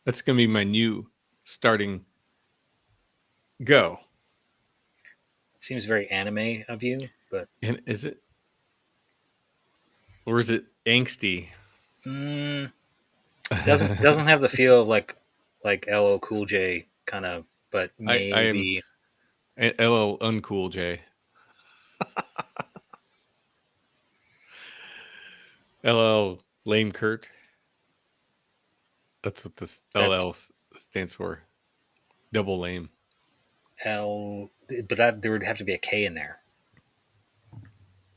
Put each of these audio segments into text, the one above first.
That's gonna be my new starting go. It seems very anime of you, but And is it, or is it angsty? mm, doesn't have the feel of like LL Cool J kind of, but I am maybe LL Uncool J. LL Lame Kurt. That's what this that's LL stands for. Double lame. L. But that there would have to be a K in there.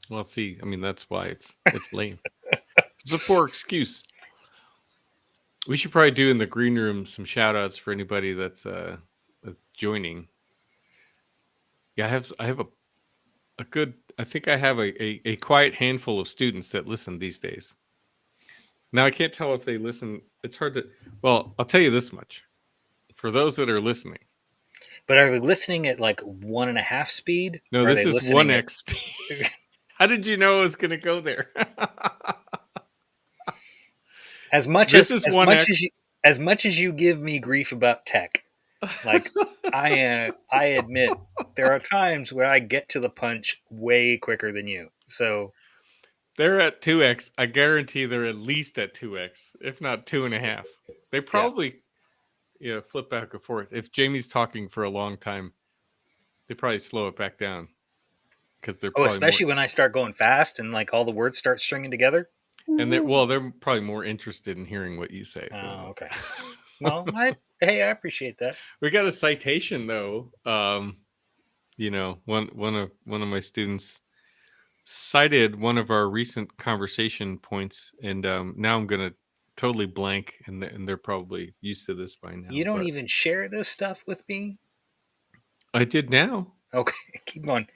Well, see, I mean that's why it's lame. It's a poor excuse. We should probably do in the green room some shout outs for anybody that's joining. Yeah, I have a good, I think I have a quiet handful of students that listen these days. Now I can't tell if they listen. It's hard to, well, I'll tell you this much. For those that are listening, But are they listening at like 1.5 speed? no, Or are this they is listening 1x. How did you know I was going to go there? as much This as is as much as 1x. you as much as you give me grief about tech? Like I admit there are times where I get to the punch way quicker than you. So They're at 2x. I guarantee they're at least at 2x, if not 2.5. They yeah. probably, flip back and forth. If Jamie's talking for a long time, they probably slow it back down because they're Oh, probably more, especially when I start going fast and like all the words start stringing together. and they're probably more interested in hearing what you say. Oh, okay. Well, I appreciate that. We got a citation though. One of my students cited one of our recent conversation points, and now I'm gonna totally blank, and they're probably used to this by You now. don't But even share this stuff with me. I did now. Okay, keep going.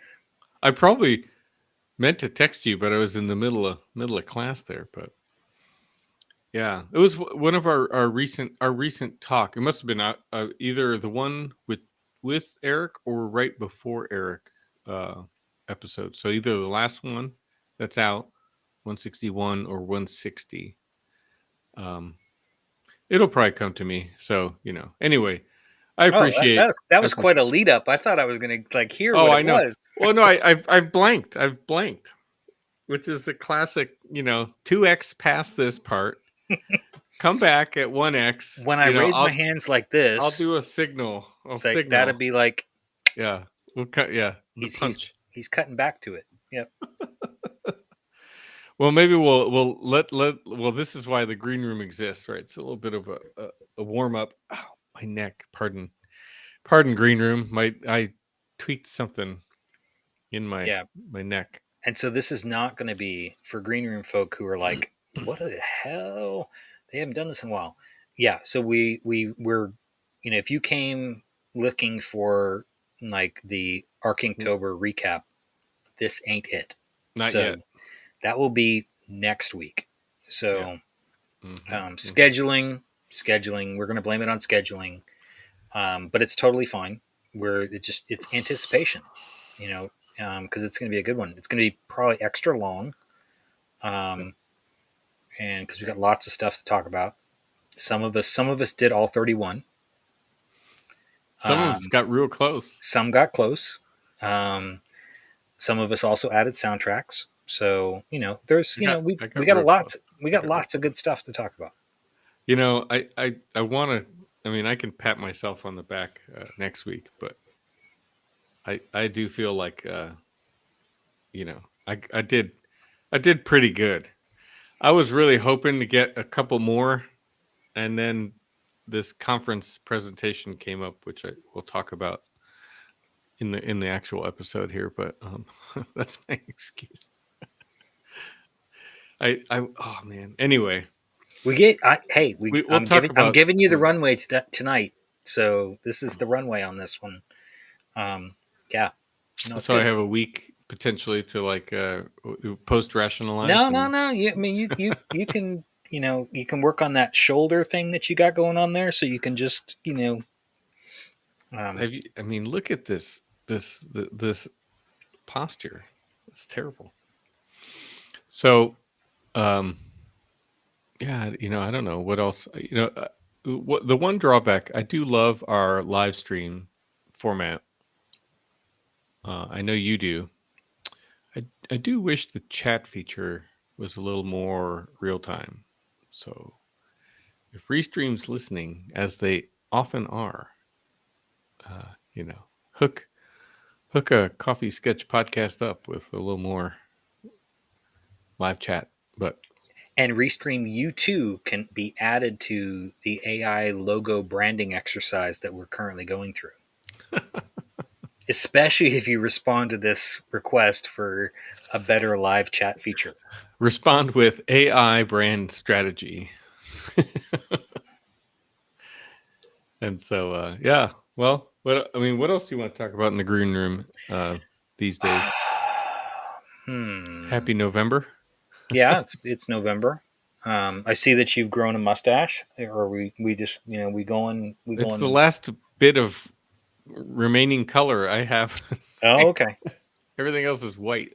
I probably meant to text you, but I was in the middle of class there. But yeah, it was one of our recent talk. It must have been either the one with Eric or right before Eric uh, episode. So either the last one that's out, 161 or 160. Um, it'll probably come to me. So anyway, I Oh, appreciate. that I was quite a appreciate. lead up. I thought I was gonna like hear Oh, what I it know. was. Well, no, I've blanked. I've blanked, which is a classic. 2x past this part. Come back at 1x. When I raise my I'll hands like I'll this, do a signal. I'll like that'd signal. be like Yeah, we'll cut. Yeah, the he's he's punch. he's cutting back to it. Yep. Well, maybe we'll let. Well, this is why the green room exists, right? It's a little bit of a warm up. Oh, my neck. Pardon, green room. I tweaked something in my Yeah. my neck. And so this is not going to be for green room folk who are like, "What the hell? They haven't done this in a while." Yeah. So we're if you came looking for like the Arkinktober recap, this ain't it. Not So yet. that will be next week. Yeah. So Mm-hmm. scheduling. We're going to blame it on scheduling, but it's totally fine. It's anticipation, you know, because it's going to be a good one. It's going to be probably extra long, um, and because we got lots of stuff to talk about. Some of us did all 31. Some of us Um, got real close. some got close. Um, some of us also added soundtracks. So there's I got I we got got a real lot. close. We I got got real lots of close. good stuff to talk about. I want to. I mean, I can pat myself on the back next week, but I do feel like I did pretty good. I was really hoping to get a couple more, and then this conference presentation came up, which I will talk about in the actual episode here. But that's my excuse. Oh man. Anyway, We get hey we we'll talk I'm about. giving you the runway tonight. So this is the runway on this one. Um, yeah, no, it's So I good. have a week potentially to like post rationalize and. No. I mean, you can you can work on that shoulder thing that you got going on there, so you can just um, Have you? I mean, look at this posture. It's terrible. So, um, yeah, I don't know what else. the one drawback, I do love our live stream format. I know you do. I do wish the chat feature was a little more real time. So if Restream's listening, as they often are, you know, hook a Coffee Sketch podcast up with a little more live chat. But And Restream, you too can be added to the AI logo branding exercise that we're currently going through. Especially if you respond to this request for a better live chat feature. respond with AI brand strategy. And so, yeah. Well, what else do you want to talk about in the green room these days? Happy November. Yeah, it's November. I see that you've grown a mustache. Or we just we going. It's the last bit of remaining color I have. Oh, okay. Everything else is white.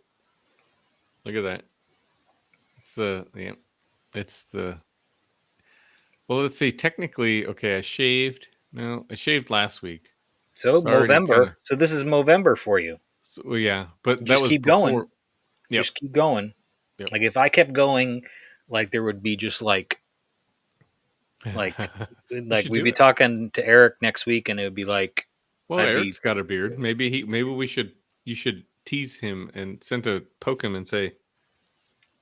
Look at that. It's the well, let's see. Technically, okay, I shaved. No, I shaved last week. So So I already kind of. Movember. So this is Movember for you. So, well, yeah, but that Just was keep going. before. Yep. Just keep going. Yep. Like if I kept going, like there would be just like we'd be talking to Eric next week, and it would be like, well, Eric's got a beard. Maybe you should tease him and poke him and say,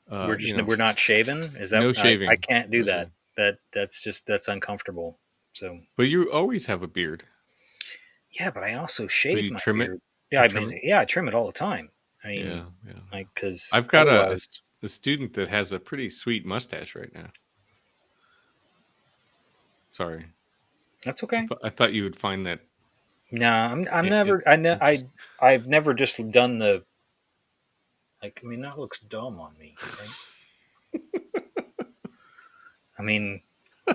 we're not shaving. Is that no shaving? I can't do No that. shaving. That's uncomfortable. So, but you always have a beard. Yeah, but I also shave you my trim beard. it. Yeah, I trim it all the time. I mean, yeah. like because I've got a student that has a pretty sweet mustache right now. Sorry, that's okay. I thought you would find that. No, I've never just done the. Like, I mean, that looks dumb on me. Right? I mean, I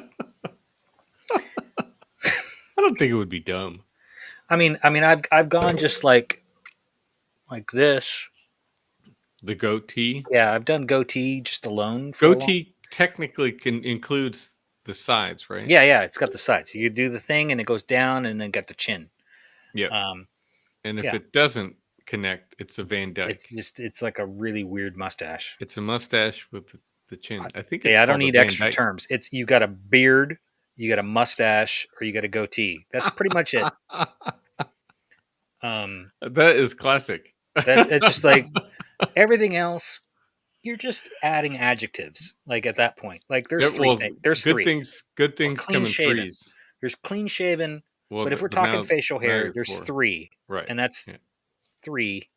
don't think it would be dumb. I mean, I've gone just like this. The goatee. Yeah, I've done goatee just alone. Goatee technically includes the sides, right? Yeah, it's got the sides. You do the thing, and it goes down, and then got the chin. Yeah. And if it doesn't connect, it's a Van Dyke. It's like a really weird mustache. It's a mustache with the chin. I think. It's I don't need extra terms. It's you got a beard, you got a mustache, or you got a goatee. That's pretty much it. That is classic. It's just like everything else. You're just adding adjectives. Like at that point, like there's three. There's good three things. Good things come in threes. There's clean shaven. Well, but if we're talking facial hair, there's three. Right. And that's three.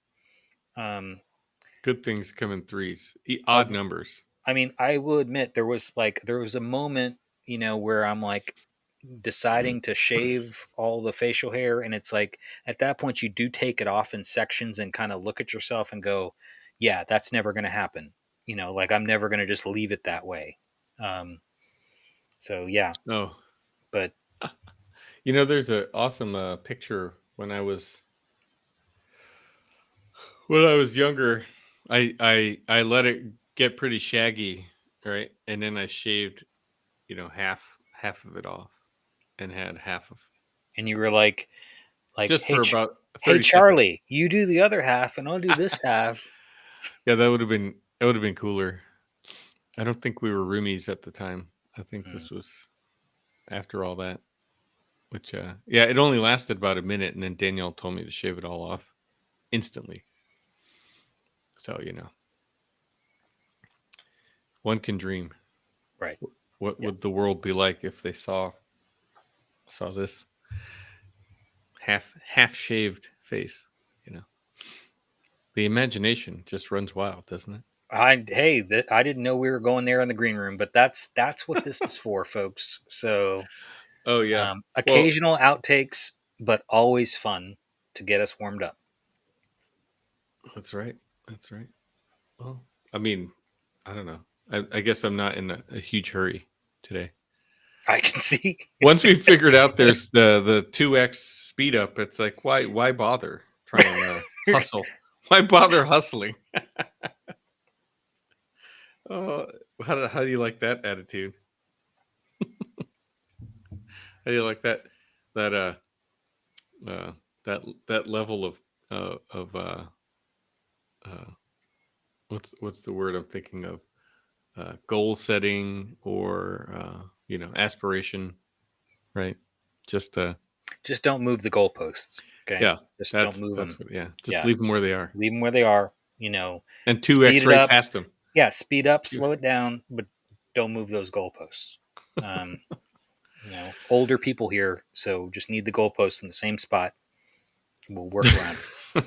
Good things come in threes. Odd numbers. I mean, I will admit there was a moment, where I'm like deciding to shave all the facial hair, and it's like at that point you do take it off in sections and kind of look at yourself and go, yeah, that's never going to happen. Like I'm never going to just leave it that way. So yeah. Oh, but there's an awesome picture when I was younger. I let it get pretty shaggy, right? And then I shaved, half of it off, and had half of. And you were like, just hey, for about. Hey Charlie, you do the other half, and I'll do this half. Yeah, that would have been cooler. I don't think we were roomies at the time. I think this was after all that. Which, it only lasted about a minute, and then Danielle told me to shave it all off instantly. So, one can dream. Right. What would the world be like if they saw this half shaved face? The imagination just runs wild, doesn't it? I didn't know we were going there in the green room, but that's what this is for, folks. So, oh yeah, occasional outtakes, but always fun to get us warmed up. That's right. Well, I mean, I don't know. I guess I'm not in a huge hurry today. I can see. Once we figured out there's the 2x speed up, it's like why bother trying to hustle? Why bother hustling? Oh, how do you like that attitude? How do you like that uh that level of uh what's the word I'm thinking of? Goal setting or aspiration, right? Just Just don't move the goalposts. Okay, yeah, just don't that's move that's them. what, yeah, just Yeah, leave them where they are. leave them where they are. And Speed 2x it right up. past them. Yeah, speed up, slow it down, but don't move those goalposts. Um, older people here, so just need the goalposts in the same spot. We'll work around it.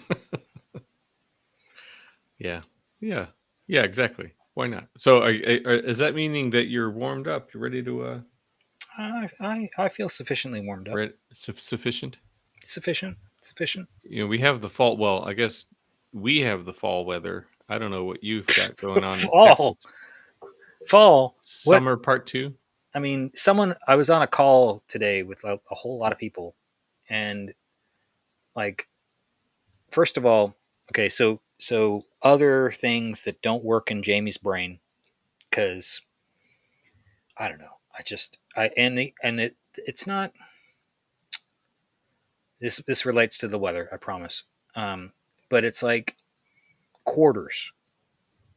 Yeah, yeah, yeah, exactly. Why not? So, is that meaning that you're warmed up? You're ready to I feel sufficiently warmed up. sufficient? Sufficient. Sufficient. We have the fall. Well, I guess we have the fall weather. I don't know what you've got going on in Fall. Texas. Fall. What? Summer part two. I mean, I was on a call today with a whole lot of people, and like, first of all, okay, so other things that don't work in Jamie's brain, because I don't know. I just I and it's not this relates to the weather, I promise. Um, but it's like quarters.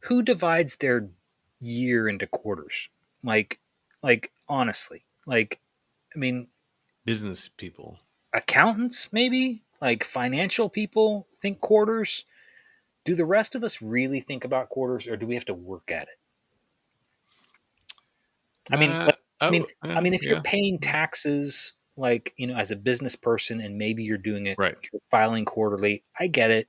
Who divides their year into quarters? Like, honestly, I mean, Business people. accountants maybe, like financial people think quarters. Do the rest of us really think about quarters, or do we have to work at it? I mean, Uh, if you're yeah, paying taxes, like, as a business person, and maybe right. you're filing quarterly, I get it,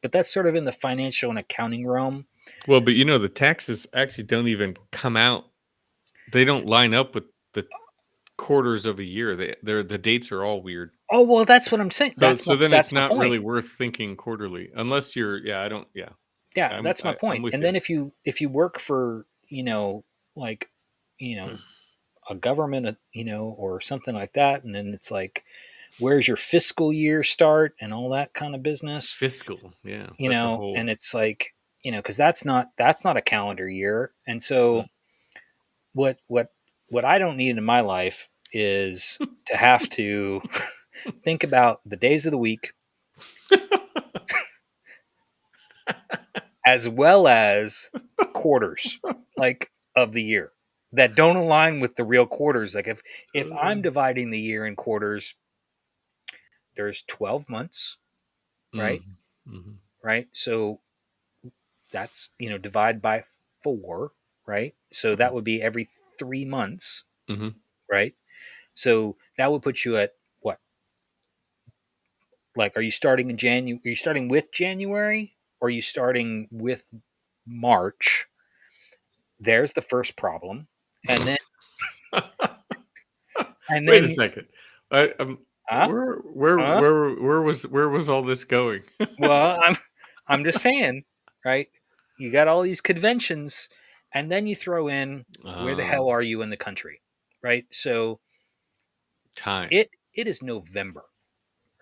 but that's sort of in the financial and accounting realm. Well, but the taxes actually don't even come out. They don't line up with the quarters of a year. The dates are all weird. Oh well, that's what I'm saying. So then it's That's my not point. really worth thinking quarterly unless you're. Yeah, I don't. Yeah, Yeah, that's my I'm point. with And you. then if you work for like you know a government, or something like that, and then it's like, where's your fiscal year start and all that kind of business, Fiscal. Yeah, that's a whole. and it's like, because that's not a calendar year. And so what what what I don't need in my life is to have to think about the days of the week as well as quarters, like, of the year, that don't align with the real quarters. Like, if I'm dividing the year in quarters, there's 12 months, right? Mm, mhm, Right. So that's, divide by 4, right? So that would be every 3 months, mhm. right? So that would put you at what? Like, are you starting in January? Are you starting with January? Or are you starting with March? There's the first problem. And then, and Wait a then, second. huh? Huh? Where was all this going? Well, I'm just saying, right? You got all these conventions, and then you throw in, where the hell Oh, are you in the country, right? So time. it is November,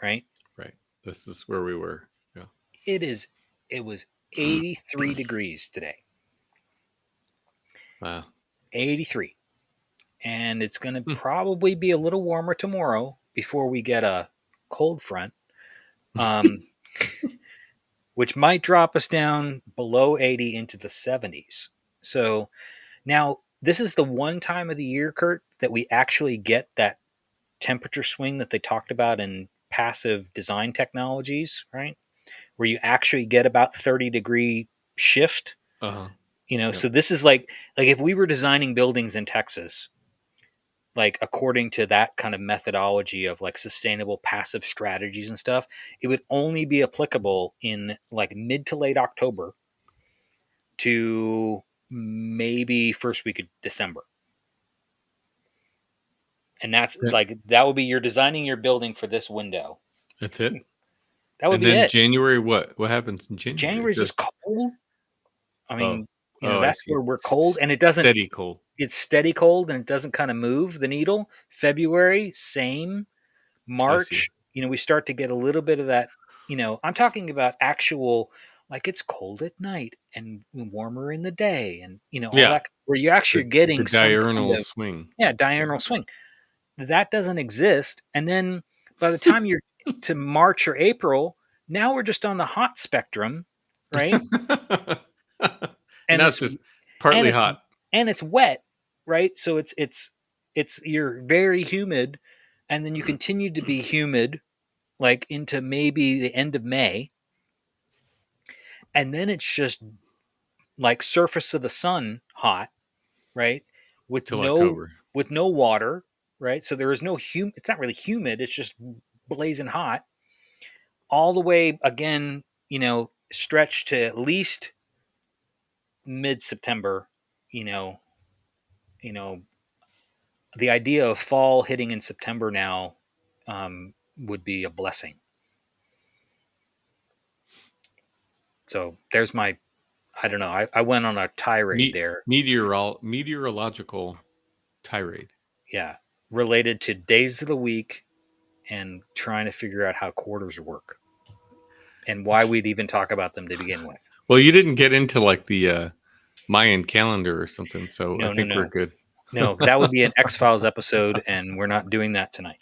right? Right. This is where we were. Yeah. It is. It was 83 degrees today. Wow. 83. And it's going to Hmm. probably be a little warmer tomorrow before we get a cold front, um, which might drop us down below 80 into the 70s. So now, this is the one time of the year, Kurt, that we actually get that temperature swing that they talked about in passive design technologies, right? Where you actually get about 30-degree shift. Uh-huh. So Yep. this is like if we were designing buildings in Texas, like, according to that kind of methodology of like sustainable passive strategies and stuff, it would only be applicable in like mid to late October to maybe first week of December. And that's Yeah. like, that would be, you're designing your building for this window. That's it. That would And be then it. January, what happens in January? January is just Just cold. I oh, mean, I that's see. where we're cold, and it doesn't. Steady cold. It's steady cold, and it doesn't kind of move the needle. February, same. I see. March, we start to get a little bit of that. I'm talking about actual, like, it's cold at night and warmer in the day, and all Yeah. that, where you're actually The getting some kind diurnal of, swing. yeah, Yeah. diurnal swing. that doesn't exist. And then by the time you're to March or April, now we're just on the hot spectrum, right? And And now it's it's just and partly it's hot. and it's wet, right? So it's you're very humid, and then you continue to be humid like into maybe the end of May, and then it's just like surface of the sun hot, right? With Till no October. water, right? So there is no it's not really humid, it's just blazing hot all the way again, stretch to at least mid-September, you know, you know, the idea of fall hitting in September now would be a blessing. So there's my, I don't know. I went on a tirade there. Meteorological tirade. Yeah. Related to days of the week and trying to figure out how quarters work and why we'd even talk about them to begin with. Well, you didn't get into like the Mayan calendar or something, so I No, no, think we're no. good. No, that would be an X-Files episode, and we're not doing that tonight.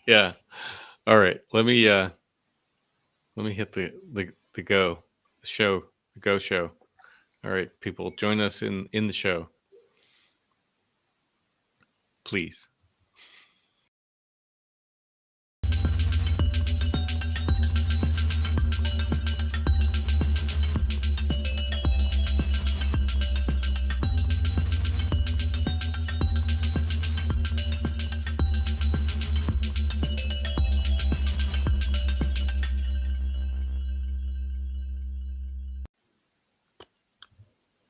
Yeah. All right. Let me hit the go the show the go show. All right, people, join us in the show, please.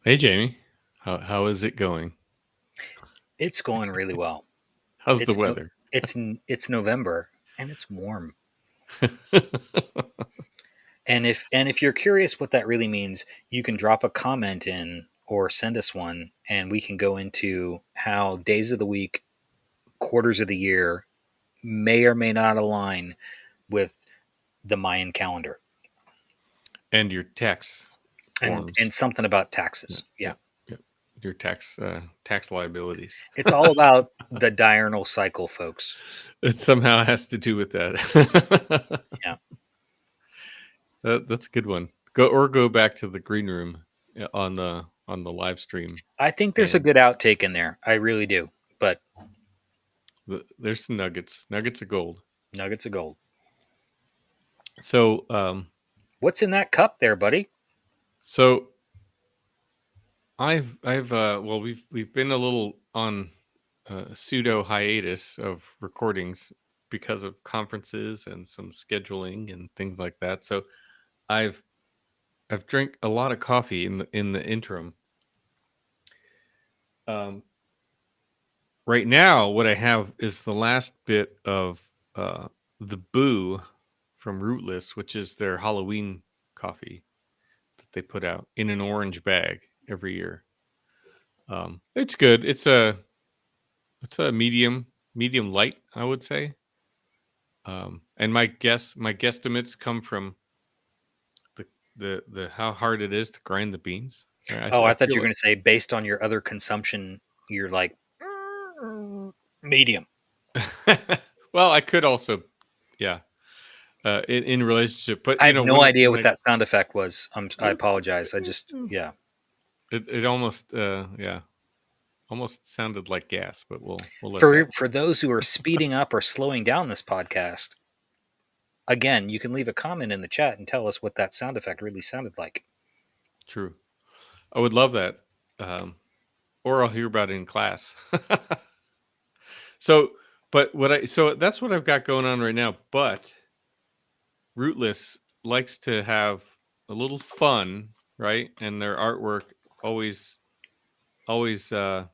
Hey, Jamie, how is it going? It's going really well. How's the It's no, weather? it's November and it's warm. And if you're curious what that really means, you can drop a comment in or send us one, and we can go into how days of the week, quarters of the year may or may not align with the Mayan calendar. And your tax and forms. something about taxes. Yeah, Yeah. yeah. Your tax liabilities. It's all about the diurnal cycle, folks. It somehow has to do with that. Yeah. That's a good one. Go back to the green room on the live stream. I think there's a And good outtake in there. I really do. But there's some nuggets of gold. nuggets of gold. So What's in that cup there, buddy? so I've well we've been a little on pseudo hiatus of recordings because of conferences and some scheduling and things like that. So I've drank a lot of coffee in the interim. Um, right now, what I have is the last bit of the Boo from Rootless, which is their Halloween coffee that they put out in an orange bag every year. It's good. It's a medium light, I would say. And my guesstimates come from the how hard it is to grind the beans. Oh, I I thought feel you were like going to say based on your other consumption, you're like medium. well, I could also, yeah, in relationship, but I you have know no idea when what that sound effect was. I it's, apologize. I just, yeah. it almost yeah almost sounded like gas, but we'll let For that. for those who are speeding up or slowing down this podcast, again, you can leave a comment in the chat and tell us what that sound effect really sounded like. True, I would love that, um, or I'll hear about it in class. So, but so that's what I've got going on right now. But Rootless likes to have a little fun, right? And their artwork always always uh,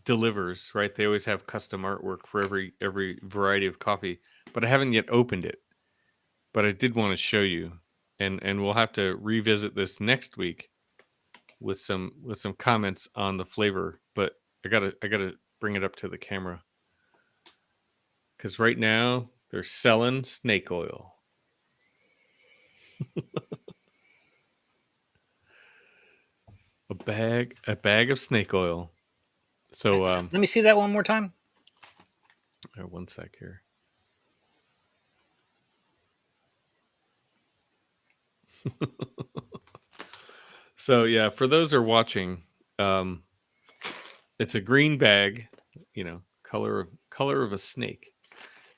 delivers, right? They always have custom artwork for every variety of coffee. But I haven't yet opened it. But I did want to show you, and we'll have to revisit this next week with some comments on the flavor. But I gotta bring it up to the camera because right now they're selling snake oil. A bag of snake oil. So Let me see that one more time. one sec here. So yeah, for those who are watching, um, it's a green bag, color of a snake,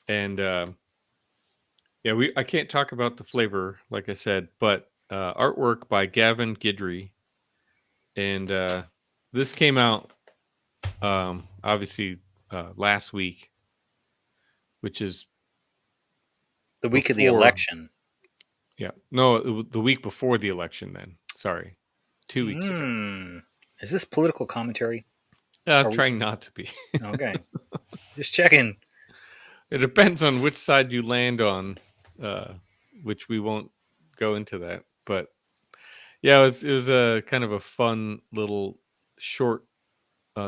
and yeah, I can't talk about the flavor, like I said, but artwork by Gavin Guidry, and this came out obviously last week, which is The week of the before. election. Yeah, no, the week before the election. Then, sorry, 2 weeks ago. Is this political commentary? Trying not to be. Okay, just checking. It depends on which side you land on, uh, which we won't go into that. But yeah, it was a kind of a fun little short,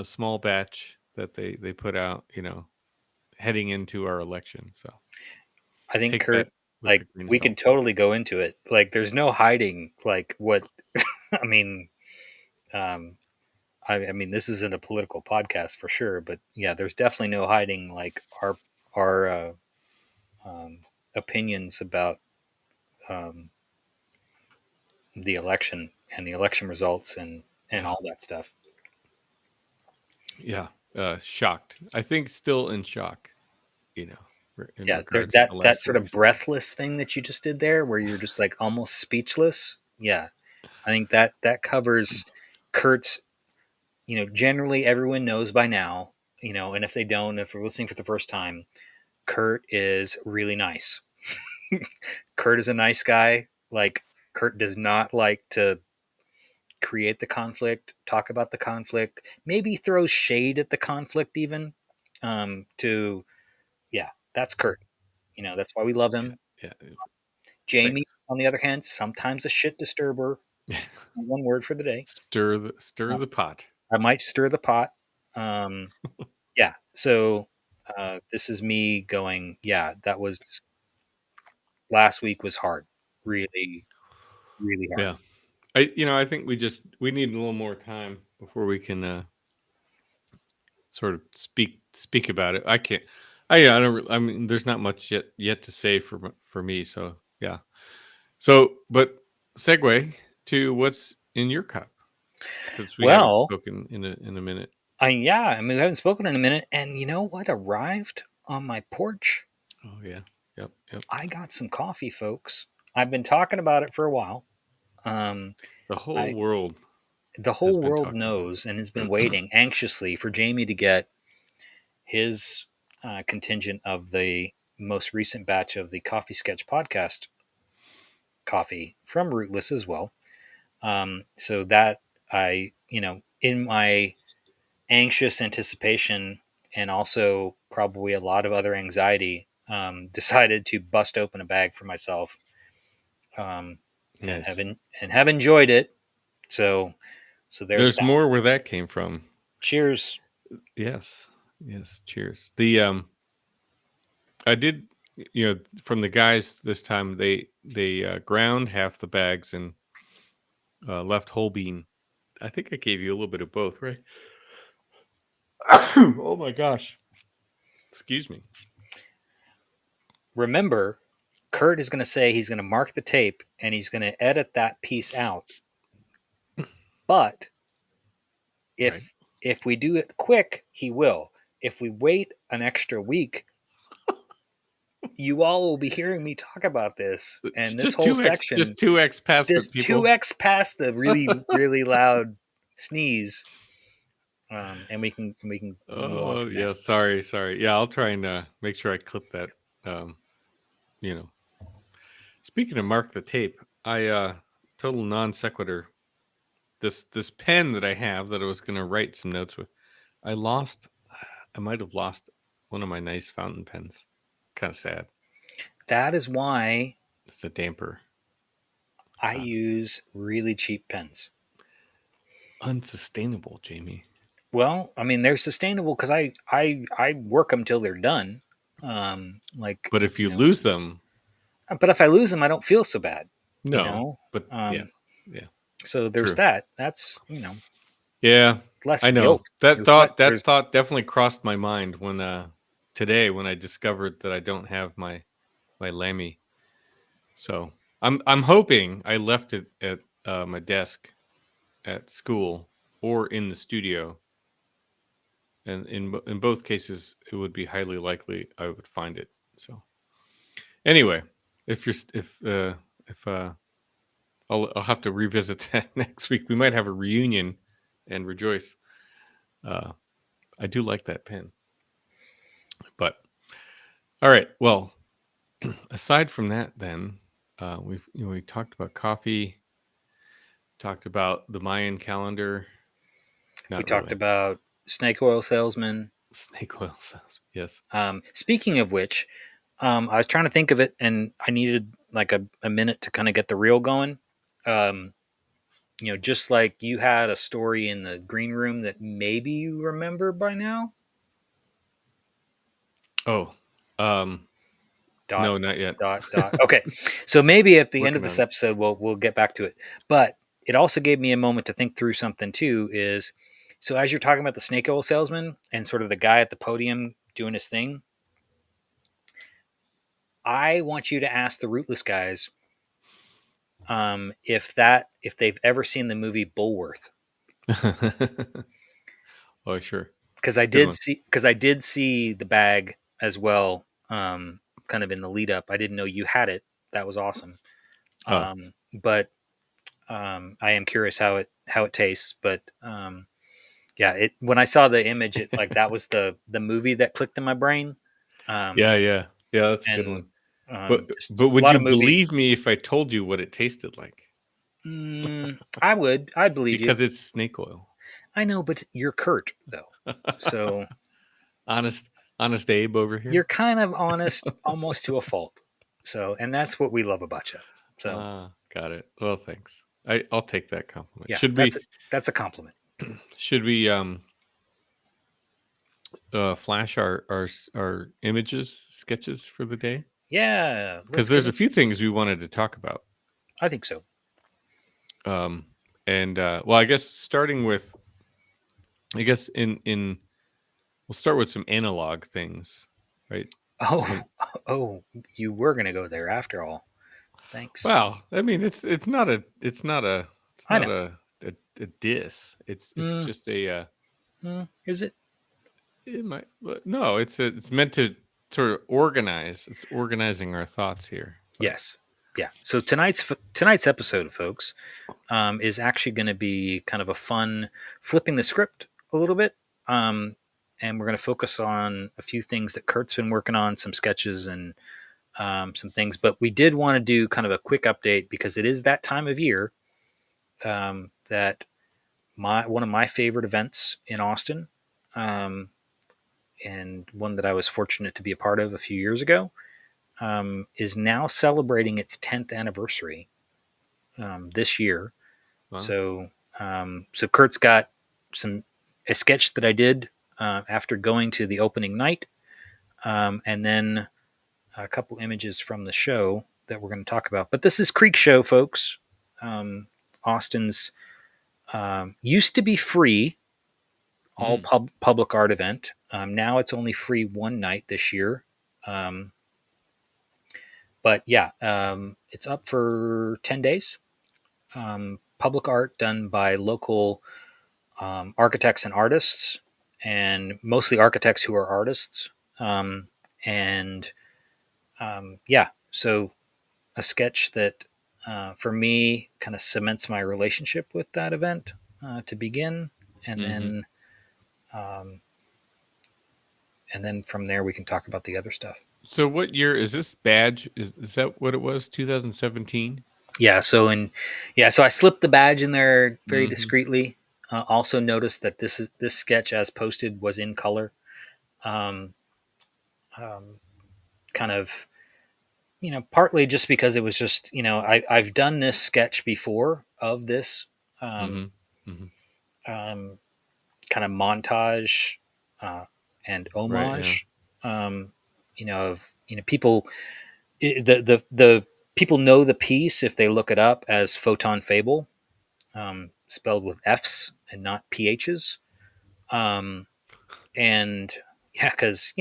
small batch that they put out. Heading into our election. So I think take that Kurt, with a like grain of we can salt. totally go into it. Like there's no hiding like what I mean, um I mean this isn't a political podcast for sure, but yeah, there's definitely no hiding like our um, opinions about um, the election and the election results and Yeah, all that stuff. yeah. Shocked. I think still in shock. In Yeah, regards to the that last sort of election. breathless thing that you just did there, where you're just like almost speechless. Yeah, I think that covers Kurt's. Generally everyone knows by now. And if they don't, if they're listening for the first time, Kurt is really nice. Kurt is a nice guy. Like Kurt does not like to create the conflict, talk about the conflict, maybe throws shade at the conflict even. To Yeah, that's Kurt. That's why we love Yeah, him. yeah. Jamie, Thanks. on the other hand, sometimes a shit disturber. Just one word for the day. Stir Uh, the pot. I might stir the pot. Um, yeah. So this is me going. Yeah, that was last week was hard. Really, really hard. Yeah. I think we need a little more time before we can sort of speak about it. I can't. I don't. I mean, there's not much yet to say for me. So yeah. So, but segue to what's in your cup, since we haven't Well, spoken in a minute. I mean, we haven't spoken in a minute, and you know what arrived on my porch? Oh yeah. Yep. Yep. I got some coffee, folks. I've been talking about it for a while. Um, The whole I world The has whole been world talking about knows and has been it. waiting anxiously for Jamie to get his contingent of the most recent batch of the Coffee Sketch podcast coffee from Rootless as well. So that in my anxious anticipation and also probably a lot of other anxiety, decided to bust open a bag for myself, and Nice. have enjoyed it. So there's There's that. more where that came from. Cheers. Yes. Yes. Cheers. I did, from the guys this time, they ground half the bags and left whole bean. I think I gave you a little bit of both, right? Oh my gosh. Excuse me. Remember, Kurt is going to say he's going to mark the tape and he's going to edit that piece out. But Right. if we do it quick, he will. If we wait an extra week, you all will be hearing me talk about this It's and this just whole 2x, section just 2x past it, just people. 2x past the really really loud sneeze. And we can move on Oh from yeah, there. sorry. Yeah, I'll try and make sure I clip that. Um, you know, Speaking of mark the tape, I total non sequitur. This pen that I have that I was going to write some notes with, I lost. I might have lost one of my nice fountain pens. Kind of sad. That is why It's a damper. I use really cheap pens. Unsustainable, Jamie. Well, I mean, they're sustainable because I work them till they're done. Like, But if you lose them, but if I lose them, I don't feel so bad, you no. know. But yeah, Um, yeah, so there's true. that. That's Yeah, less I know guilt. that There's less, thought there's that thought definitely crossed my mind when today when I discovered that I don't have my Lammy. So I'm hoping I left it at my desk at school or in the studio, and in both cases it would be highly likely I would find it. So anyway, if you're if I'll have to revisit that next week. We might have a reunion and rejoice. Uh, I do like that pen, but all right. Well, aside from that, then we talked about coffee, talked about the Mayan calendar. we Not talked really. about snake oil salesman. Snake oil sounds. Yes. Speaking of which, I was trying to think of it, and I needed like a minute to kind of get the reel going. Um, just like you had a story in the green room that maybe you remember by now. Oh, um, Dot no, not yet. dot. Okay, so maybe at the end of Working this on it. episode, we'll get back to it. But it also gave me a moment to think through something too. Is so as you're talking about the snake oil salesman and sort of the guy at the podium doing his thing, I want you to ask the Rootless guys if they've ever seen the movie Bullworth, Oh, sure. because Good one. I did see the bag as well, kind of in the lead up. I didn't know you had it. That was awesome. Oh, But I am curious how it tastes. But yeah, it when I saw the image, it like that was the movie that clicked in my brain. Um, yeah, yeah, yeah. That's a good and one. But just but a would lot you of movie. believe me if I told you what it tasted like? I'd believe you. Because it's snake oil. I know, but you're Kurt though, so honest, honest Abe over you're here. kind of honest almost to a fault. So, and that's what we love about you. So, Got it. Well, thanks. I'll take that compliment. yeah, Should we that's a compliment. should we flash our images sketches for the day? Yeah, Because let's get there's a it. few things we wanted to talk about. I think so. Um, and well, I guess starting with, I guess in we'll start with some analog things, right? Oh, Some oh, you were gonna go there after all. Thanks. Well, I mean, it's I not know. a diss. It's Mm, just a is it? it might no, it's meant to sort of organize. It's organizing our thoughts here. But Yes. Yeah. So tonight's episode, folks, is actually going to be kind of a fun flipping the script a little bit, and we're going to focus on a few things that Kurt's been working on, some sketches and some things. But we did want to do kind of a quick update because it is that time of year that one of my favorite events in Austin, um, and one that I was fortunate to be a part of a few years ago, is now celebrating its 10th anniversary this year. well, So Kurt's got a sketch that I did after going to the opening night, and then a couple images from the show that we're going to talk about. But this is Creek Show, folks. Austin's used to be free, all public art event. Now it's only free one night this year. Um, but yeah, it's up for 10 days. Public art done by local architects and artists, and mostly architects who are artists. And yeah, so a sketch that for me kind of cements my relationship with that event to begin, and mm-hmm. um, then from there we can talk about the other stuff. So what year is this badge? Is that what it was? 2017. Yeah. So I slipped the badge in there very Mm-hmm. discreetly. Also noticed that this sketch as posted was in color. Um, um, Kind of, partly just because it was just, I've done this sketch before of this um, Mm-hmm. Mm-hmm. um, kind of montage uh, and Right. Yeah. homage, of, people, the people know the piece if they look it up as Photon Fable, spelled with F's and not PH's. Um, and yeah, because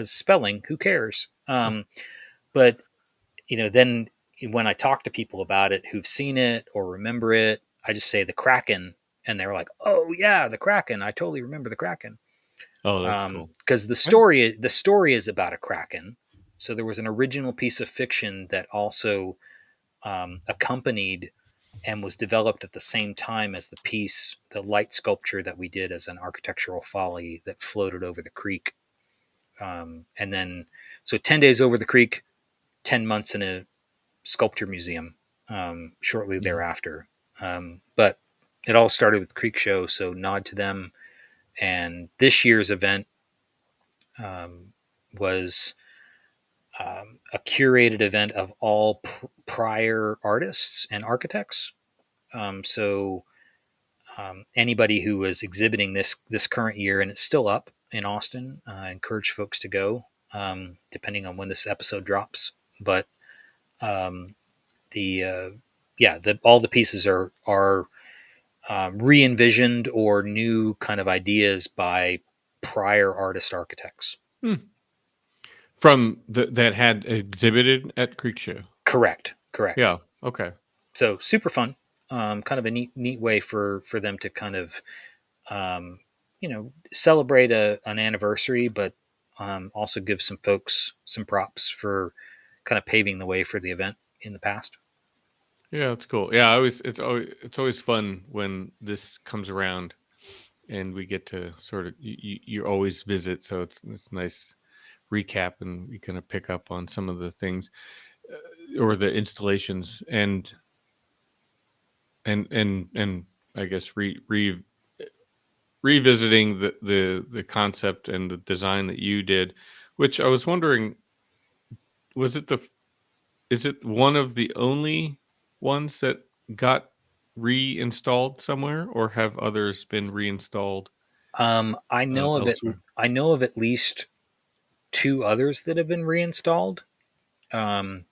spelling, who cares? But then when I talk to people about it who've seen it or remember it, I just say the Kraken, and they're like, "Oh yeah, the Kraken! I totally remember the Kraken." Oh, that's cool. Because the story is about a Kraken. So there was an original piece of fiction that also accompanied and was developed at the same time as the light sculpture that we did as an architectural folly that floated over the creek. And then, so 10 days over the creek, 10 months in a sculpture museum shortly Mhm. thereafter. But it all started with the Creek Show, so nod to them. And this year's event was a curated event of all prior artists and architects. So anybody who was exhibiting this current year, and it's still up in Austin, I encourage folks to go, depending on when this episode drops. But um, the yeah, all the pieces are re-envisioned or new kind of ideas by prior artist architects. Hmm. From that had exhibited at Creek Show. Correct, correct. Yeah. Okay. So super fun. Kind of a neat way for them to kind of celebrate an anniversary, but also give some folks some props for kind of paving the way for the event in the past. Yeah, that's cool. Yeah, I always it's always fun when this comes around and we get to sort of you always visit, so it's nice recap and you kind of pick up on some of the things or the installations and I guess revisiting the concept and the design that you did, which I was wondering, was it the is it one of the only ones that got reinstalled somewhere, or have others been reinstalled I know of it. elsewhere? I know of at least two others that have been reinstalled. Um,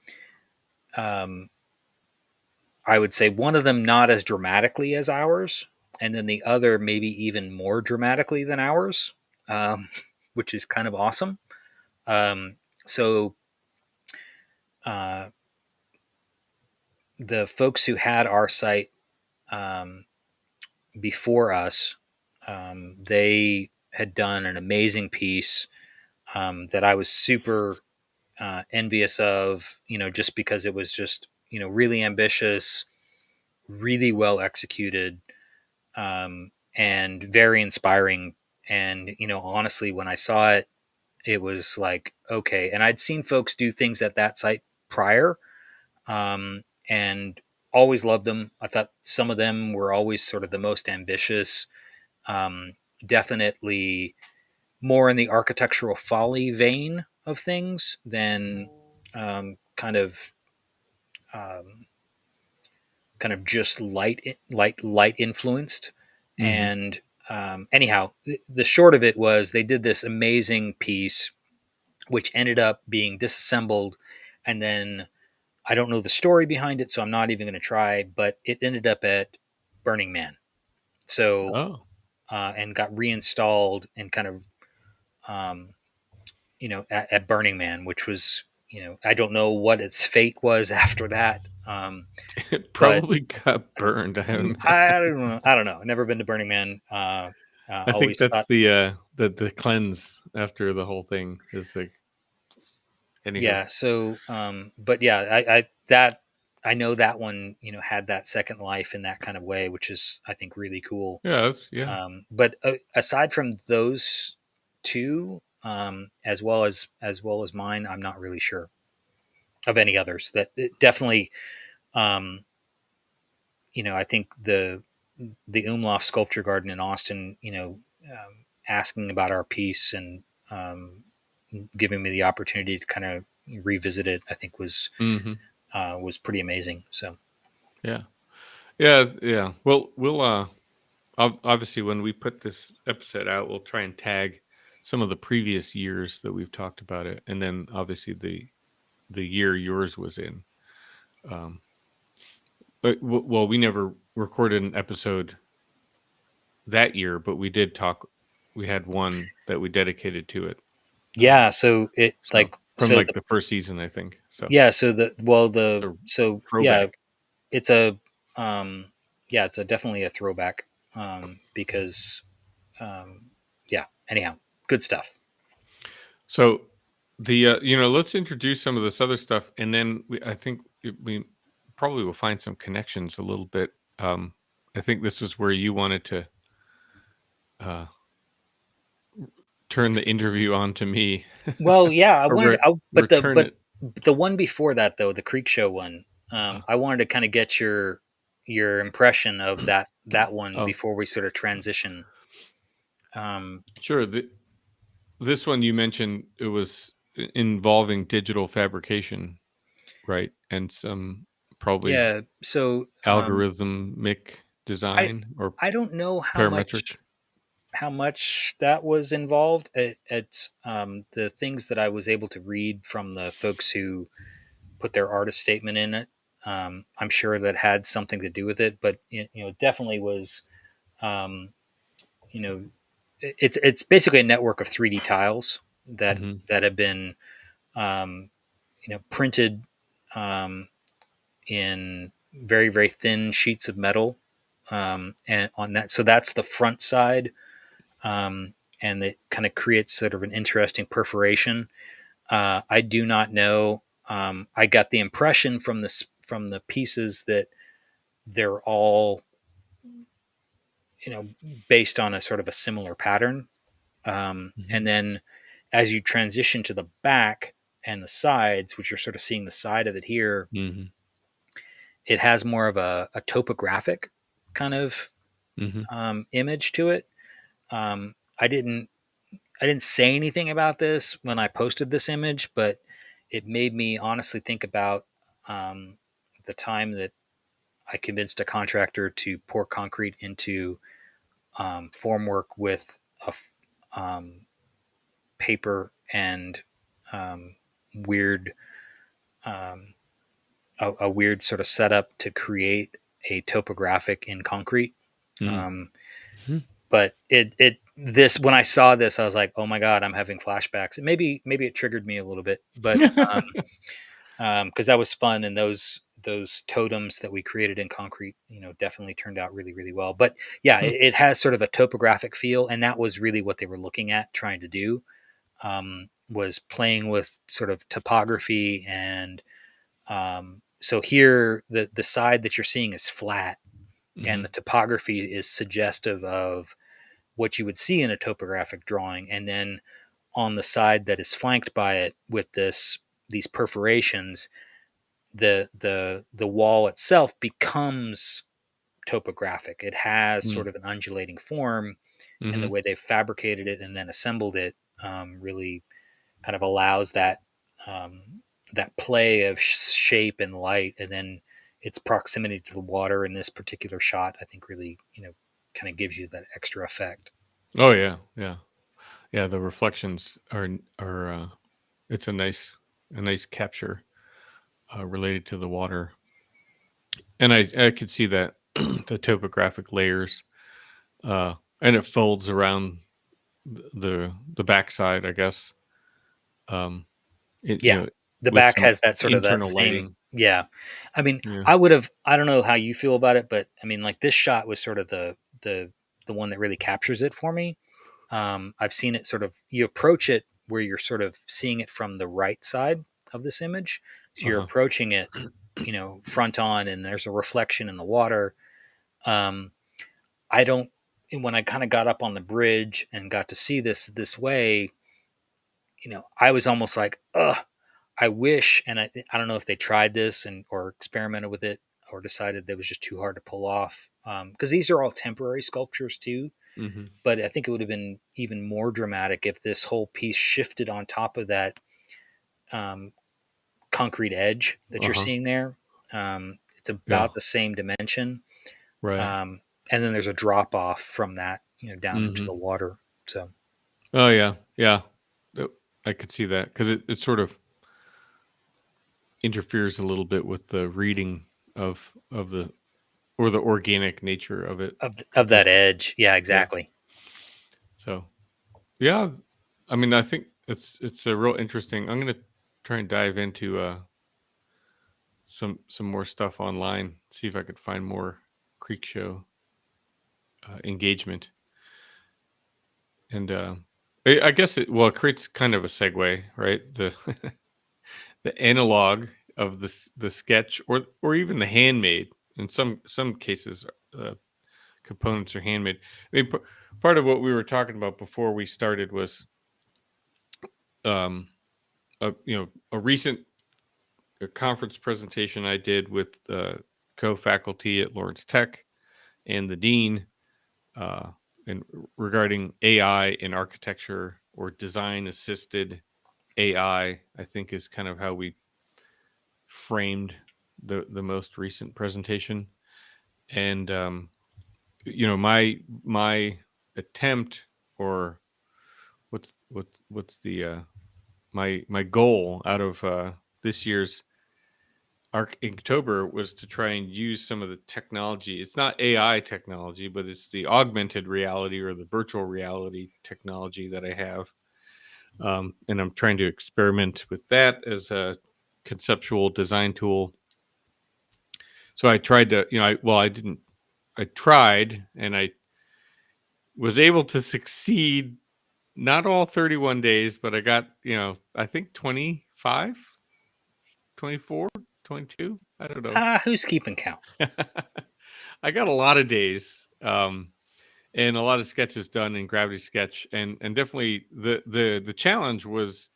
um, I would say one of them not as dramatically as ours, and then the other maybe even more dramatically than ours, um, which is kind of awesome. So uh, the folks who had our site um, before us, they had done an amazing piece that I was super envious of, just because it was just, really ambitious, really well executed, and very inspiring. And, honestly, when I saw it, it was like, okay. And I'd seen folks do things at that site prior, and always loved them. I thought some of them were always sort of the most ambitious, um, definitely more in the architectural folly vein of things than kind of um, just light influenced. Hmm. And anyhow, the short of it was they did this amazing piece, which ended up being disassembled, and then I don't know the story behind it, so I'm not even going to try. But it ended up at Burning Man, so Oh. and got reinstalled and kind of um, at Burning Man, which was, I don't know what its fate was after that. It But probably got burned, I imagine. I don't know. I don't know. Never been to Burning Man. I think Always that's thought, the cleanse after the whole thing is like anywho. yeah. So, but yeah, I know that one, had that second life in that kind of way, which is, I think, really cool. Yeah, that's yeah. But aside from those two, as well as mine, I'm not really sure of any others that definitely. Um, I think the Umlauf Sculpture Garden in Austin, asking about our piece and um, giving me the opportunity to kind of revisit it, I think Mhm. was pretty amazing. So Yeah. Yeah, yeah. Well, we'll obviously when we put this episode out, we'll try and tag some of the previous years that we've talked about it, and then obviously the year yours was in. Um, but well, we never recorded an episode that year, but we did talk. we had one that we dedicated to it. Yeah, so it So from so like the the first season, I think. So yeah, so it's a yeah, throwback. it's a yeah, it's a definitely a throwback because yeah, anyhow, good stuff. So the let's introduce some of this other stuff, and then I think we probably will find some connections a little bit. I think this was where you wanted to uh, turn the interview on to me, Well, yeah, I or wanted return it. but the one before that though, the Creek Show one, Uh, I wanted to kind of get your impression of that one oh, before we sort of transition. Um, sure. This one you mentioned, it was involving digital fabrication, right? And some probably yeah, so algorithmic I design or I don't know parametric. how much that was involved. It's the things that I was able to read from the folks who put their artist statement in it. I'm sure that had something to do with it, but it definitely was. Um, you know, it's basically a network of 3D tiles Hmm. that have been um, printed um, in very very thin sheets of metal, and on that, so that's the front side, and it kind of creates sort of an interesting perforation. I do not know. I got the impression from the pieces that they're all you know based on a sort of a similar pattern. Hmm. And then as you transition to the back and the sides, which you're sort of seeing the side of it here, Hmm. it has more of a topographic kind of Hmm. image to it. Um, I didn't I didn't say anything about this when I posted this image, but it made me honestly think about um, the time that I convinced a contractor to pour concrete into formwork with um, paper and um, weird um, a weird sort of setup to create a topographic in concrete. Hmm. Um, but it this when I saw this, I was like, oh my god, I'm having flashbacks. And maybe it triggered me a little bit, but because that was fun, and those totems that we created in concrete, definitely turned out really really well. But yeah, it has sort of a topographic feel, and that was really what they were looking at trying to do, was playing with sort of topography. And so here the side that you're seeing is flat, and the Hmm. topography is suggestive of what you would see in a topographic drawing. And then on the side that is flanked by it with these perforations, the wall itself becomes topographic. It has Hmm. sort of an undulating form, and the Hmm. way they've fabricated it and then assembled it really kind of allows um, that play of shape and light, and then its proximity to the water in this particular shot, I think, really kind of gives you that extra effect. Oh yeah, yeah, yeah. The reflections are it's a nice capture related to the water, and I could see that the topographic layers, uh, and it folds around the backside, I guess. Um, it Yeah, the with back some has that sort of that internal same. lighting. Yeah, I mean, Yeah. I don't know how you feel about it, but I mean, like this shot was sort of the one that really captures it for me. I've seen it sort of, you approach it where you're sort of seeing it from the right side of this image. So Uh you're huh. approaching it, front on, and there's a reflection in the water. Um, I don't, when I kind of got up on the bridge and got to see this way, I was almost like, ugh, I wish, and I don't know if they tried this or experimented with it or decided that it was just too hard to pull off. Because these are all temporary sculptures too, Hmm. but I think it would have been even more dramatic if this whole piece shifted on top of that um, concrete edge that Uh you're huh. seeing there. It's Yeah. about the same dimension, Right. um, and then there's a drop off from that, down into Hmm. the water. So Oh yeah, yeah. Uh, I could see that because it sort of interferes a little bit with the reading of the or the organic nature of it. of Of that this, edge, yeah, yeah. exactly. So. Yeah, I mean, I think it's a real interesting. I'm gonna try and dive into some more stuff online. See if I could find more Creek Show engagement, and I guess it creates kind of a segue, right? The the analog of the sketch or even the handmade. In some cases, uh, components are handmade. I mean, part of what we were talking about before we started was um, a recent conference presentation I did with co-faculty at Lawrence Tech and the dean, uh, and regarding AI in architecture or design assisted AI. I think is kind of how we framed the most recent presentation. And my attempt, or what's the my goal out of this year's Inktober was to try and use some of the technology. It's not AI technology, but it's the augmented reality or the virtual reality technology that I have. And I'm trying to experiment with that as a conceptual design tool. So I tried to, I didn't, I tried and I was able to succeed, not all 31 days, but I got, I think 25, 24, 22. I don't know. Who's keeping count? I got a lot of days, and a lot of sketches done in Gravity Sketch, and definitely the challenge was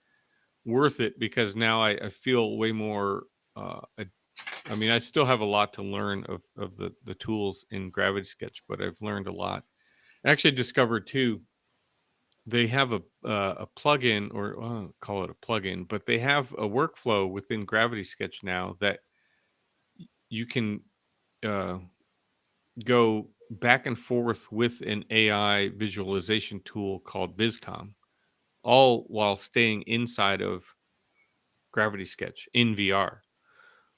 worth it because now I feel way more. I mean, I still have a lot to learn of the tools in Gravity Sketch, but I've learned a lot. I actually discovered too. They have a plugin, or I don't call it a plugin, but they have a workflow within Gravity Sketch now that you can uh, go back and forth with an AI visualization tool called Viscom, all while staying inside of Gravity Sketch in VR.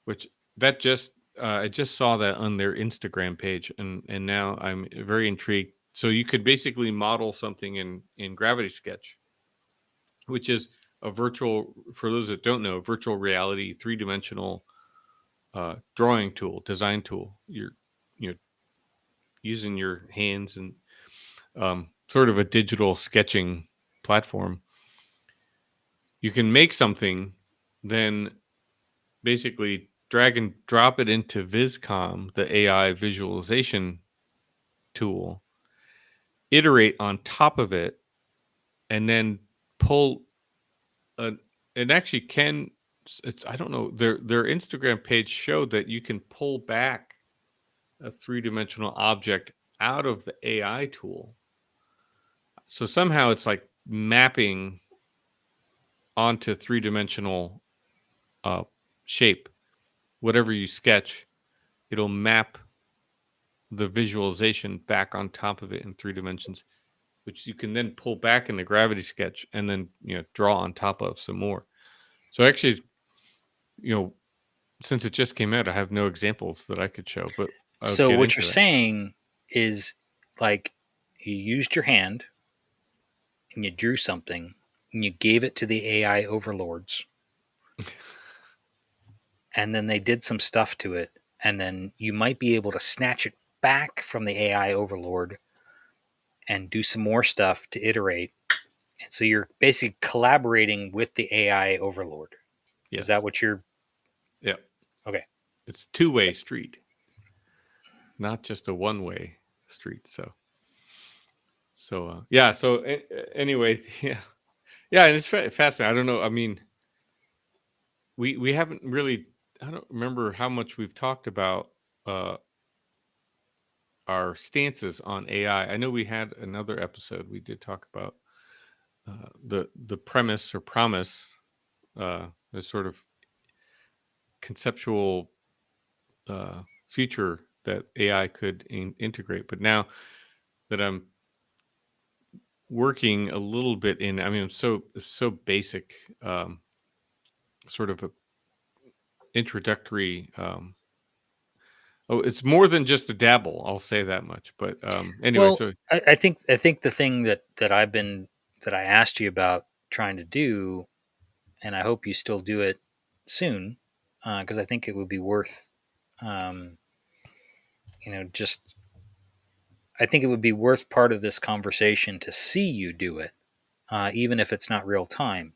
Which that just I just saw that on their Instagram page, and now I'm very intrigued. So you could basically model something in Gravity Sketch, which is a virtual, for those that don't know, virtual reality 3-dimensional drawing tool, design tool. You're using your hands and sort of a digital sketching platform. You can make something, then basically drag and drop it into Viscom, the AI visualization tool, iterate on top of it, and then pull a, it actually can, it's, I don't know, their Instagram page showed that you can pull back a 3-dimensional object out of the AI tool. So somehow it's like mapping onto 3-dimensional shape. Whatever you sketch, it'll map the visualization back on top of it in 3 dimensions, which you can then pull back in the Gravity Sketch and then draw on top of some more. So actually, you know, since it just came out, I have no examples that I could show, but I'll So get what you're into that. saying is like you used your hand and you drew something and you gave it to the AI overlords and then they did some stuff to it and then you might be able to snatch it back from the AI overlord and do some more stuff to iterate. And so you're basically collaborating with the AI overlord. Is that Yes. what you're Yeah. okay? It's two-way street, not just a one-way street. Yeah. So anyway, yeah, yeah, and it's fascinating. I don't know. I mean, we haven't really. I don't remember how much we've talked about uh, our stances on AI. I know we had another episode. We did talk about the premise or promise, the sort of conceptual future that AI could integrate. But now that I'm working a little bit in, I mean, I'm so basic, sort of a introductory. Oh, it's more than just a dabble. I'll say that much. But anyway, Well, so I think the thing that I've been that I asked you about trying to do, and I hope you still do it soon, because I think it would be worth, um, just I think it would be worth part of this conversation to see you do it, even if it's not real time.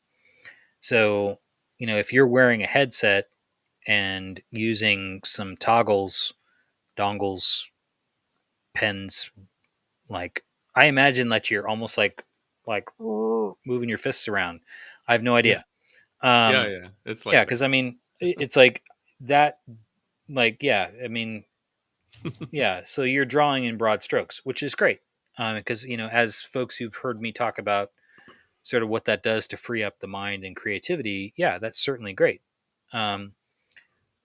So, if you're wearing a headset and using some toggles, dongles, pens, like I imagine that you're almost like moving your fists around. I have no Yeah. idea. Yeah. Um, Yeah. It's yeah, like because I mean, it's like that. Like, yeah, I mean, that. yeah. So you're drawing in broad strokes, which is great. Because as folks who've heard me talk about sort of what that does to free up the mind and creativity, yeah, that's certainly great. Um,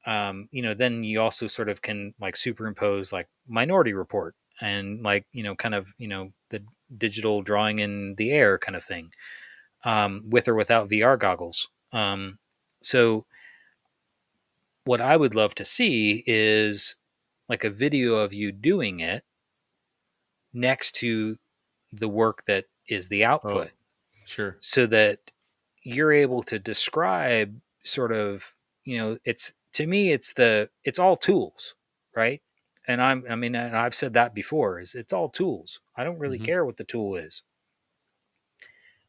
then you also sort of can like superimpose like Minority Report and like kind of the digital drawing in the air kind of thing, with or without VR goggles. So what I would love to see is like a video of you doing it next to the work that is the Oh, output, sure. so that you're able to describe sort of, it's to me it's all tools, right? And I mean, and I've said that before, is it's all tools. I don't really Hmm. care what the tool is.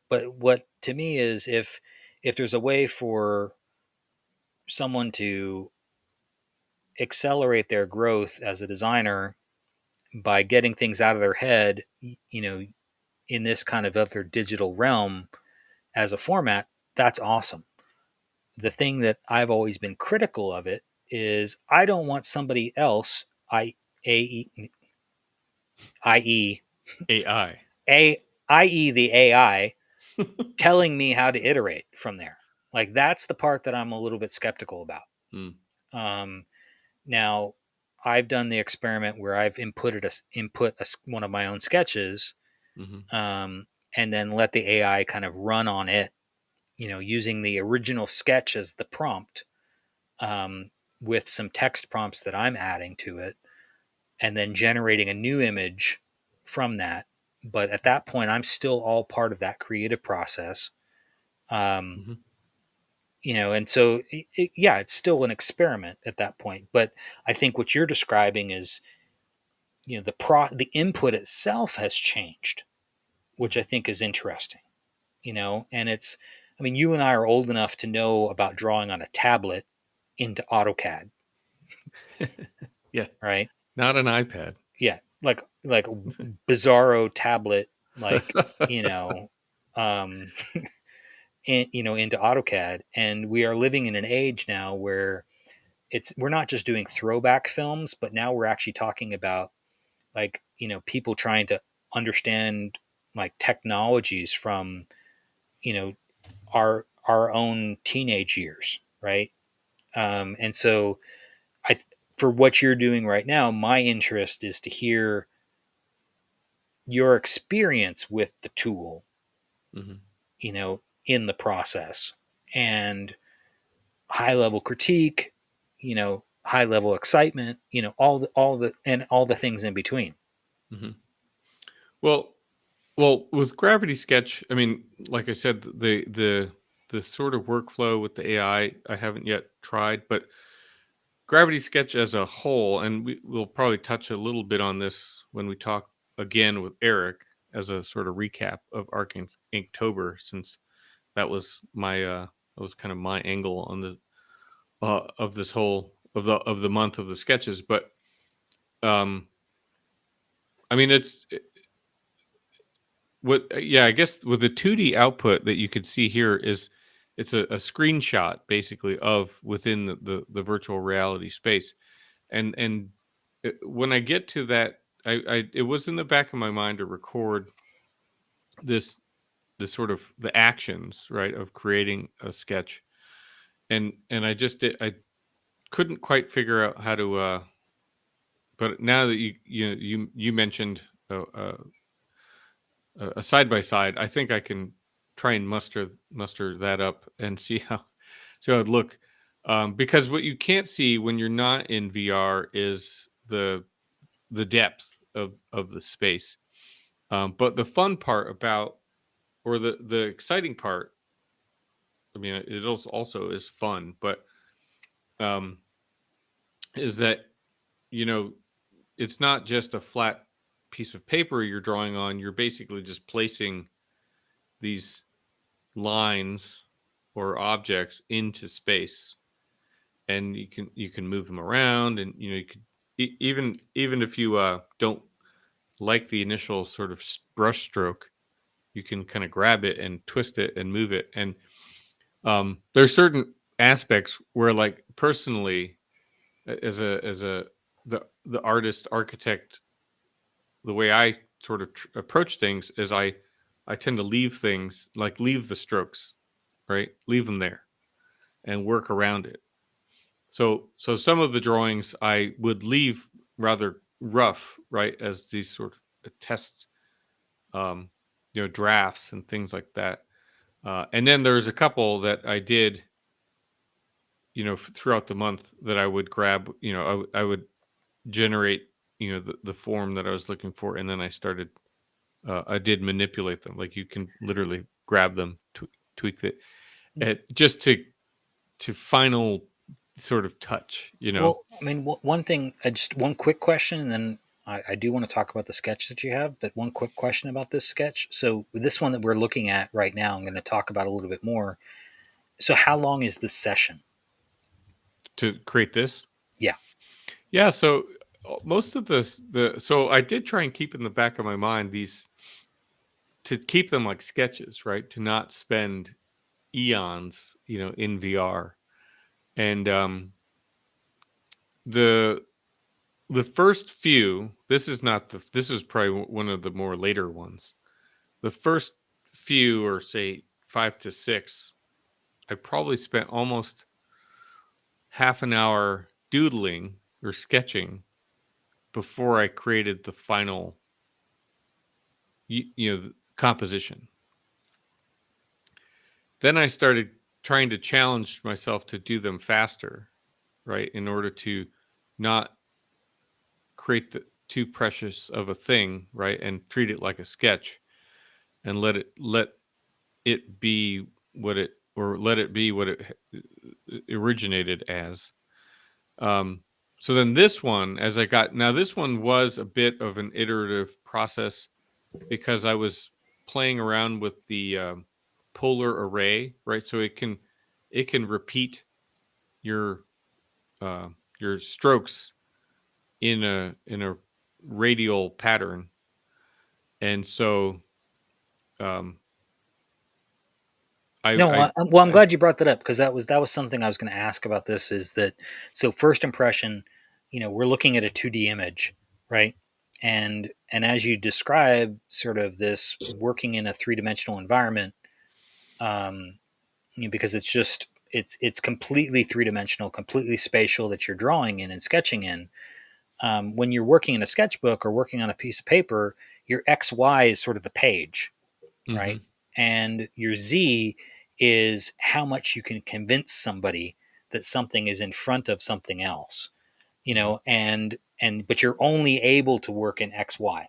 But what to me is, if there's a way for someone to accelerate their growth as a designer by getting things out of their head, in this kind of other digital realm as a format, that's awesome. The thing that I've always been critical of it is I don't want somebody else, i.e., i.e., AI. i.e. the AI, telling me how to iterate from there. Like that's the part that I'm a little bit skeptical about. Mm, Um, Now, I've done the experiment where I've input one of my own sketches, hmm. um, and then let the AI kind of run on it, using the original sketch as the prompt, um, with some text prompts that I'm adding to it, and then generating a new image from that. But at that point, I'm still all part of that creative process. Um, Hmm. and so, yeah, it's still an experiment at that point. But I think what you're describing is, the input itself has changed, which I think is interesting. And I mean, you and I are old enough to know about drawing on a tablet into AutoCAD, Yeah. right? Not an iPad. Yeah, like bizarro tablet, like you know, um, into AutoCAD, and we are living in an age now where we're not just doing throwback films, but now we're actually talking about like people trying to understand like technologies from you know our own teenage years, right? And so I for what you're doing right now, my interest is to hear your experience with the tool, Hmm. in the process, and high level critique, high level excitement, all the things in between. Hmm. Well, well, with Gravity Sketch, I mean, like I said, the sort of workflow with the AI, I haven't yet tried, but Gravity Sketch as a whole, and we'll probably touch a little bit on this when we talk again with Eric as a sort of recap of Arc Inktober, since that was kind of my angle on the of this whole of the month of the sketches. But um, I mean, yeah, I guess with the 2D output that you could see here is it's a screenshot basically of within the virtual reality space. And when I get to that, I it was in the back of my mind to record this the sort of the actions, right, of creating a sketch. And I couldn't quite figure out how to but now that you mentioned a side by side, I think I can try and muster that up and see how it look. Because what you can't see when you're not in VR is the depth of the space. But the fun part about or the exciting part, I mean, it also is fun, but um, is that, you know, it's not just a flat piece of paper you're drawing on. You're basically just placing these lines or objects into space, and you can move them around, and you could even if you don't like the initial sort of brush stroke, you can kind of grab it and twist it and move it. And there's certain aspects where, like, personally, as a the artist architect, the way I sort of approach things is I tend to leave things, like leave the strokes, right? Leave them there and work around it. So some of the drawings I would leave rather rough, right, as these sort of test, um, drafts and things like that. And then there's a couple that I did, throughout the month, that I would grab. I would generate, the form that I was looking for, and then I did manipulate them. Like, you can literally grab them, tweak it, just to final sort of touch. Well, I mean, one thing, just one quick question, and then I do want to talk about the sketch that you have, but one quick question about this sketch. So, this one that we're looking at right now, I'm going to talk about a little bit more. So, how long is this session? To create this. Yeah. Yeah, so most of so I did try and keep in the back of my mind these, to keep them like sketches, right? To not spend eons, in VR. And the the first few, this is probably one of the more later ones. The first few, or say 5 to 6, I probably spent almost half an hour doodling or sketching before I created the final, composition. Then I started trying to challenge myself to do them faster, right? In order to not create too precious of a thing, right? And treat it like a sketch, and let it be let it be what it originated as. Um, so then this one, now this one was a bit of an iterative process, because I was playing around with the polar array, right? So it can repeat your your strokes in a radial pattern. And so um, I, No, I, well, I'm I glad you brought that up because that was something I was going to ask about. This is that so first impression, we're looking at a 2D image, right? And as you describe sort of this working in a three-dimensional environment, um, because it's completely three-dimensional, completely spatial that you're drawing in and sketching in. When you're working in a sketchbook or working on a piece of paper, your XY is sort of the page, right? mhm, And your Z is how much you can convince somebody that something is in front of something else, mhm, and but you're only able to work in XY.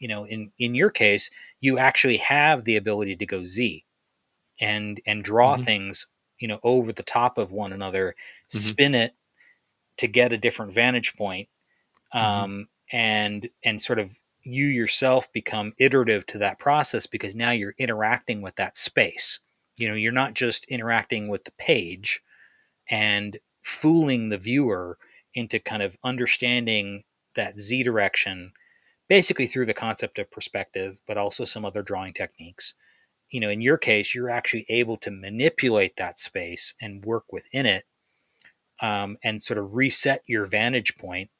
In your case, you actually have the ability to go Z and draw mhm, things, over the top of one another, mhm, spin it to get a different vantage point, mhm, and sort of you yourself become iterative to that process because now you're interacting with that space. You're not just interacting with the page and fooling the viewer into kind of understanding that Z direction, basically through the concept of perspective, but also some other drawing techniques. In your case, you're actually able to manipulate that space and work within it, and sort of reset your vantage point,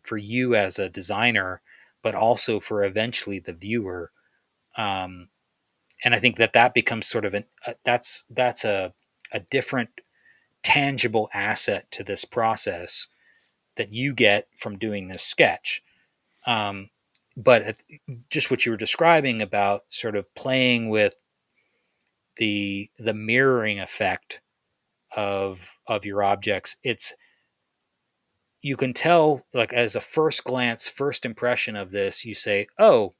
for you as a designer, but also for eventually the viewer. Um, and I think that becomes sort of that's a different tangible asset to this process that you get from doing this sketch. Um, but just what you were describing about sort of playing with the mirroring effect of your objects, you can tell, like, as a first glance, first impression of this, you say, oh,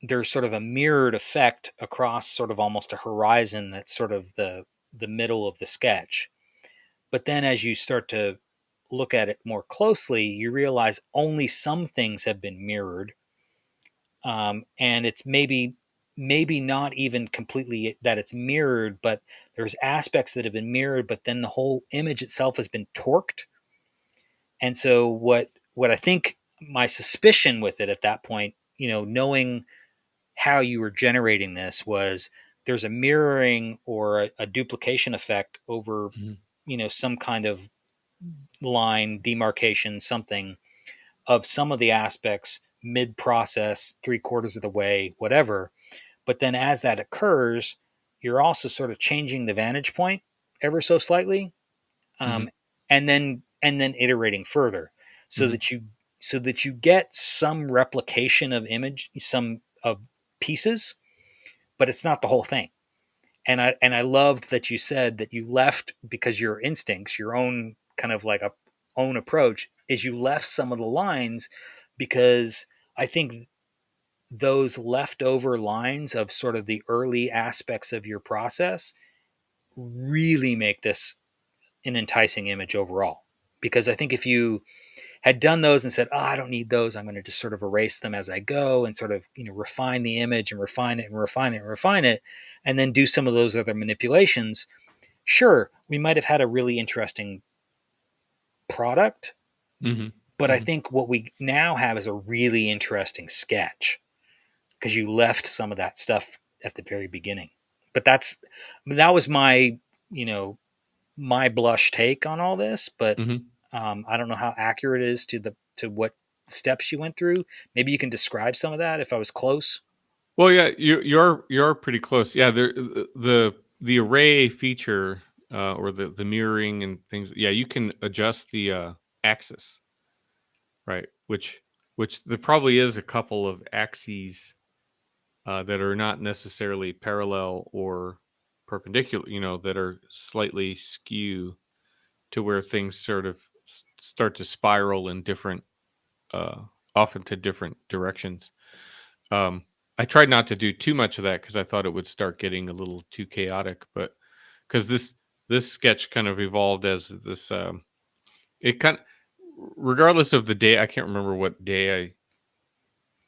there's sort of a mirrored effect across sort of almost a horizon that's sort of the middle of the sketch. But then as you start to look at it more closely, you realize only some things have been mirrored, and it's maybe not even completely that it's mirrored, but there's aspects that have been mirrored, but then the whole image itself has been torqued. And so what I think my suspicion with it at that point, knowing how you were generating this, was there's a mirroring or a duplication effect over Mhm. some kind of line demarcation, something of some of the aspects mid process, three quarters of the way, whatever. But then as that occurs, you're also sort of changing the vantage point ever so slightly, Mhm. um, and then iterating further, so Mhm. that you get some replication of image, some of pieces, but it's not the whole thing. And I loved that you said that you left because your instincts, your own kind of like a own approach, is you left some of the lines because I think those leftover lines of sort of the early aspects of your process really make this an enticing image overall. Because I think if you had done those and said, "Oh, I don't need those. I'm going to just sort of erase them as I go and sort of, refine the image and refine it and refine it and refine it, and then do some of those other manipulations." Sure, we might have had a really interesting product, Mhm. but I Mhm. think what we now have is a really interesting sketch because you left some of that stuff at the very beginning. But that was my, you know, my blush take on all this, but Mhm. I don't know how accurate it is to what steps you went through. Maybe you can describe some of that if I was close. Well, yeah, you're pretty close. Yeah, the array feature, or the mirroring and things. Yeah, you can adjust the axis, right? Which there probably is a couple of axes that are not necessarily parallel or perpendicular. That are slightly skew to where things sort of start to spiral in different, uh, often to different directions. Um, I tried not to do too much of that because I thought it would start getting a little too chaotic, but because this sketch kind of evolved as this, it kind regardless of the day, I can't remember what day I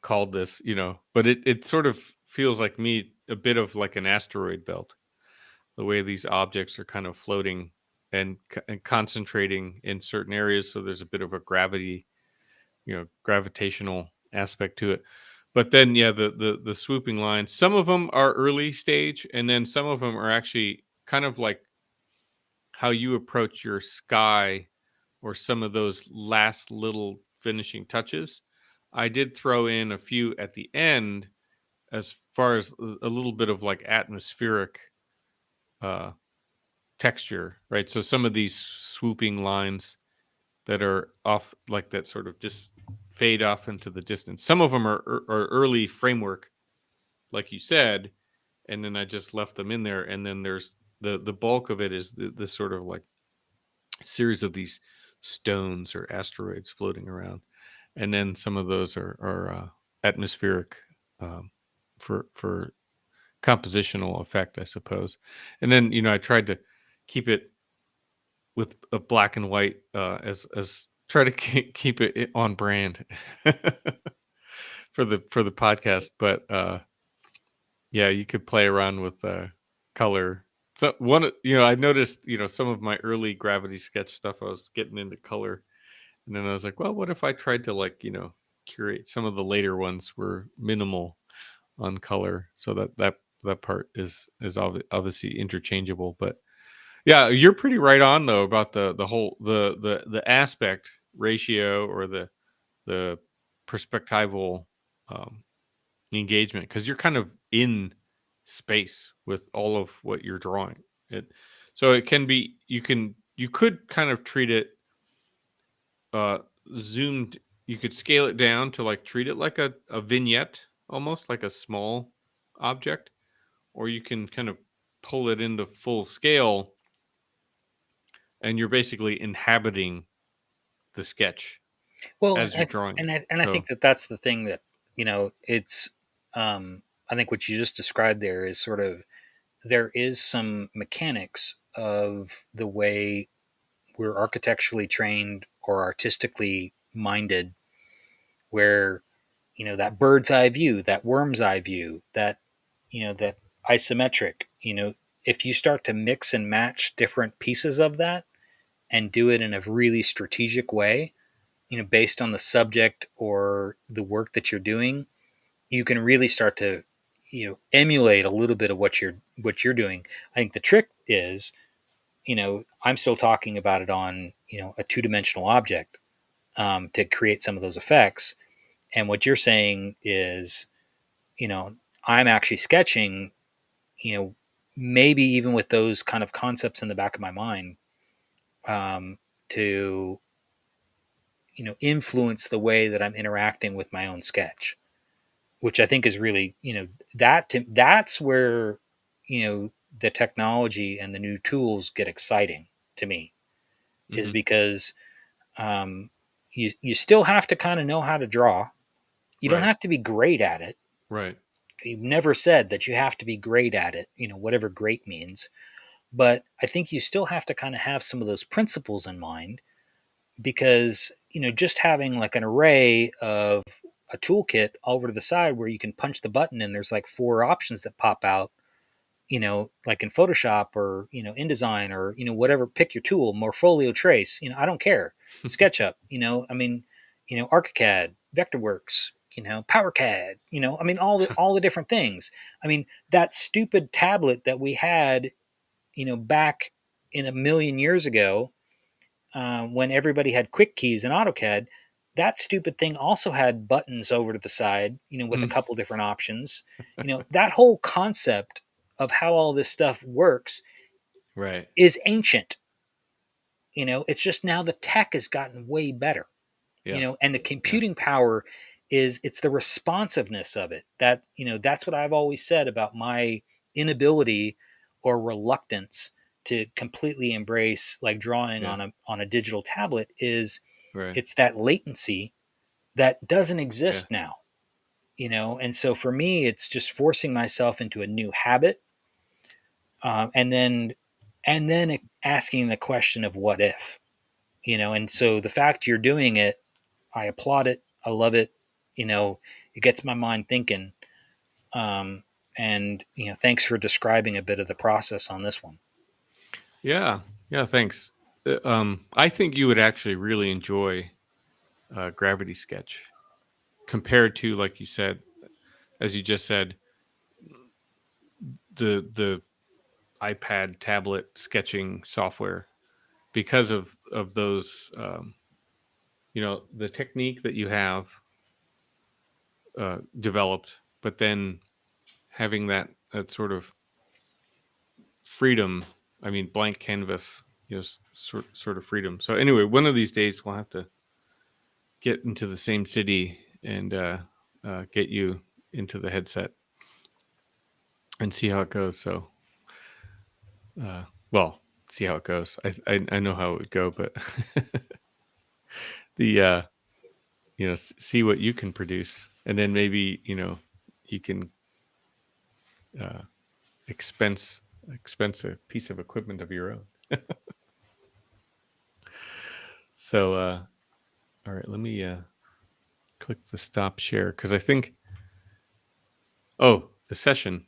called this, but it sort of feels like me a bit of like an asteroid belt, the way these objects are kind of floating and concentrating in certain areas, so there's a bit of a gravitational aspect to it. But then, yeah, the swooping lines, some of them are early stage, and then some of them are actually kind of like how you approach your sky, or some of those last little finishing touches. I did throw in a few at the end, as far as a little bit of like atmospheric uh texture, right? So some of these swooping lines that are off, like that, sort of just fade off into the distance. Some of them are early framework, like you said, and then I just left them in there. And then there's the bulk of it is the sort of like series of these stones or asteroids floating around, and then some of those are atmospheric, um, for compositional effect, I suppose. And then I tried to keep it with a black and white, as try to keep it on brand for the podcast. But yeah, you could play around with color. So I noticed, some of my early Gravity sketch stuff, I was getting into color, and then I was like, well, what if I tried to, like, curate? Some of the later ones were minimal on color, so that part is obviously interchangeable. But yeah, you're pretty right on though about the whole the aspect ratio, or the perspectival, um, engagement, because you're kind of in space with all of what you're drawing. It so it can be you could kind of treat it, uh zoomed. You could scale it down to, like, treat it like a vignette, almost like a small object, or you can kind of pull it into full scale, and you're basically inhabiting the sketch Well, as you're drawing it. and I So think that that's the thing that it's I think what you just described there is sort of, there is some mechanics of the way we're architecturally trained or artistically minded, where, that bird's eye view, that worm's eye view, that isometric, if you start to mix and match different pieces of that and do it in a really strategic way, based on the subject or the work that you're doing, you can really start to, emulate a little bit of what you're doing. I think the trick is, I'm still talking about it on, a two-dimensional object, to create some of those effects. And what you're saying is, you know, I'm actually sketching, you know, maybe even with those kind of concepts in the back of my mind, to, influence the way that I'm interacting with my own sketch, which I think is really, that's where, the technology and the new tools get exciting to me, is Hmm. because, um, you still have to kind of know how to draw. You don't Right. have to be great at it. Right. You've never said that you have to be great at it, whatever great means. But I think you still have to kind of have some of those principles in mind, because, just having like an array of a toolkit over to the side where you can punch the button and there's like four options that pop out, like in Photoshop or, InDesign or, whatever, pick your tool, Morpholio Trace, I don't care. SketchUp, I mean, ArchiCAD, Vectorworks, PowerCAD, I mean, all the different things. I mean, that stupid tablet that we had, back in a million years ago, when everybody had quick keys in AutoCAD, that stupid thing also had buttons over to the side, with a Mm. couple different options. That whole concept of how all this stuff works Right. is ancient. It's just now the tech has gotten way better, Yeah. and the Yeah. computing power it's the responsiveness of it that, that's what I've always said about my inability or reluctance to completely embrace like drawing Yeah. on a digital tablet, is Right. it's that latency that doesn't Yeah. exist now, and so for me it's just forcing myself into a new habit, and then asking the question of what if, and so the fact you're doing it, I applaud it, I love it, it gets my mind thinking, um, and thanks for describing a bit of the process on this one. Yeah. Yeah. Thanks. I think you would actually really enjoy Gravity Sketch compared to, like you said, as you just said, the iPad tablet sketching software, because of those, the technique that you have developed, but then having that sort of freedom. I mean, blank canvas, sort of freedom. So anyway, one of these days we'll have to get into the same city and get you into the headset and see how it goes. So, well, see how it goes. I know how it would go, but the see what you can produce, and then maybe you can uh, expense a piece of equipment of your own. So, all right, let me click the stop share, because I think, oh, the session.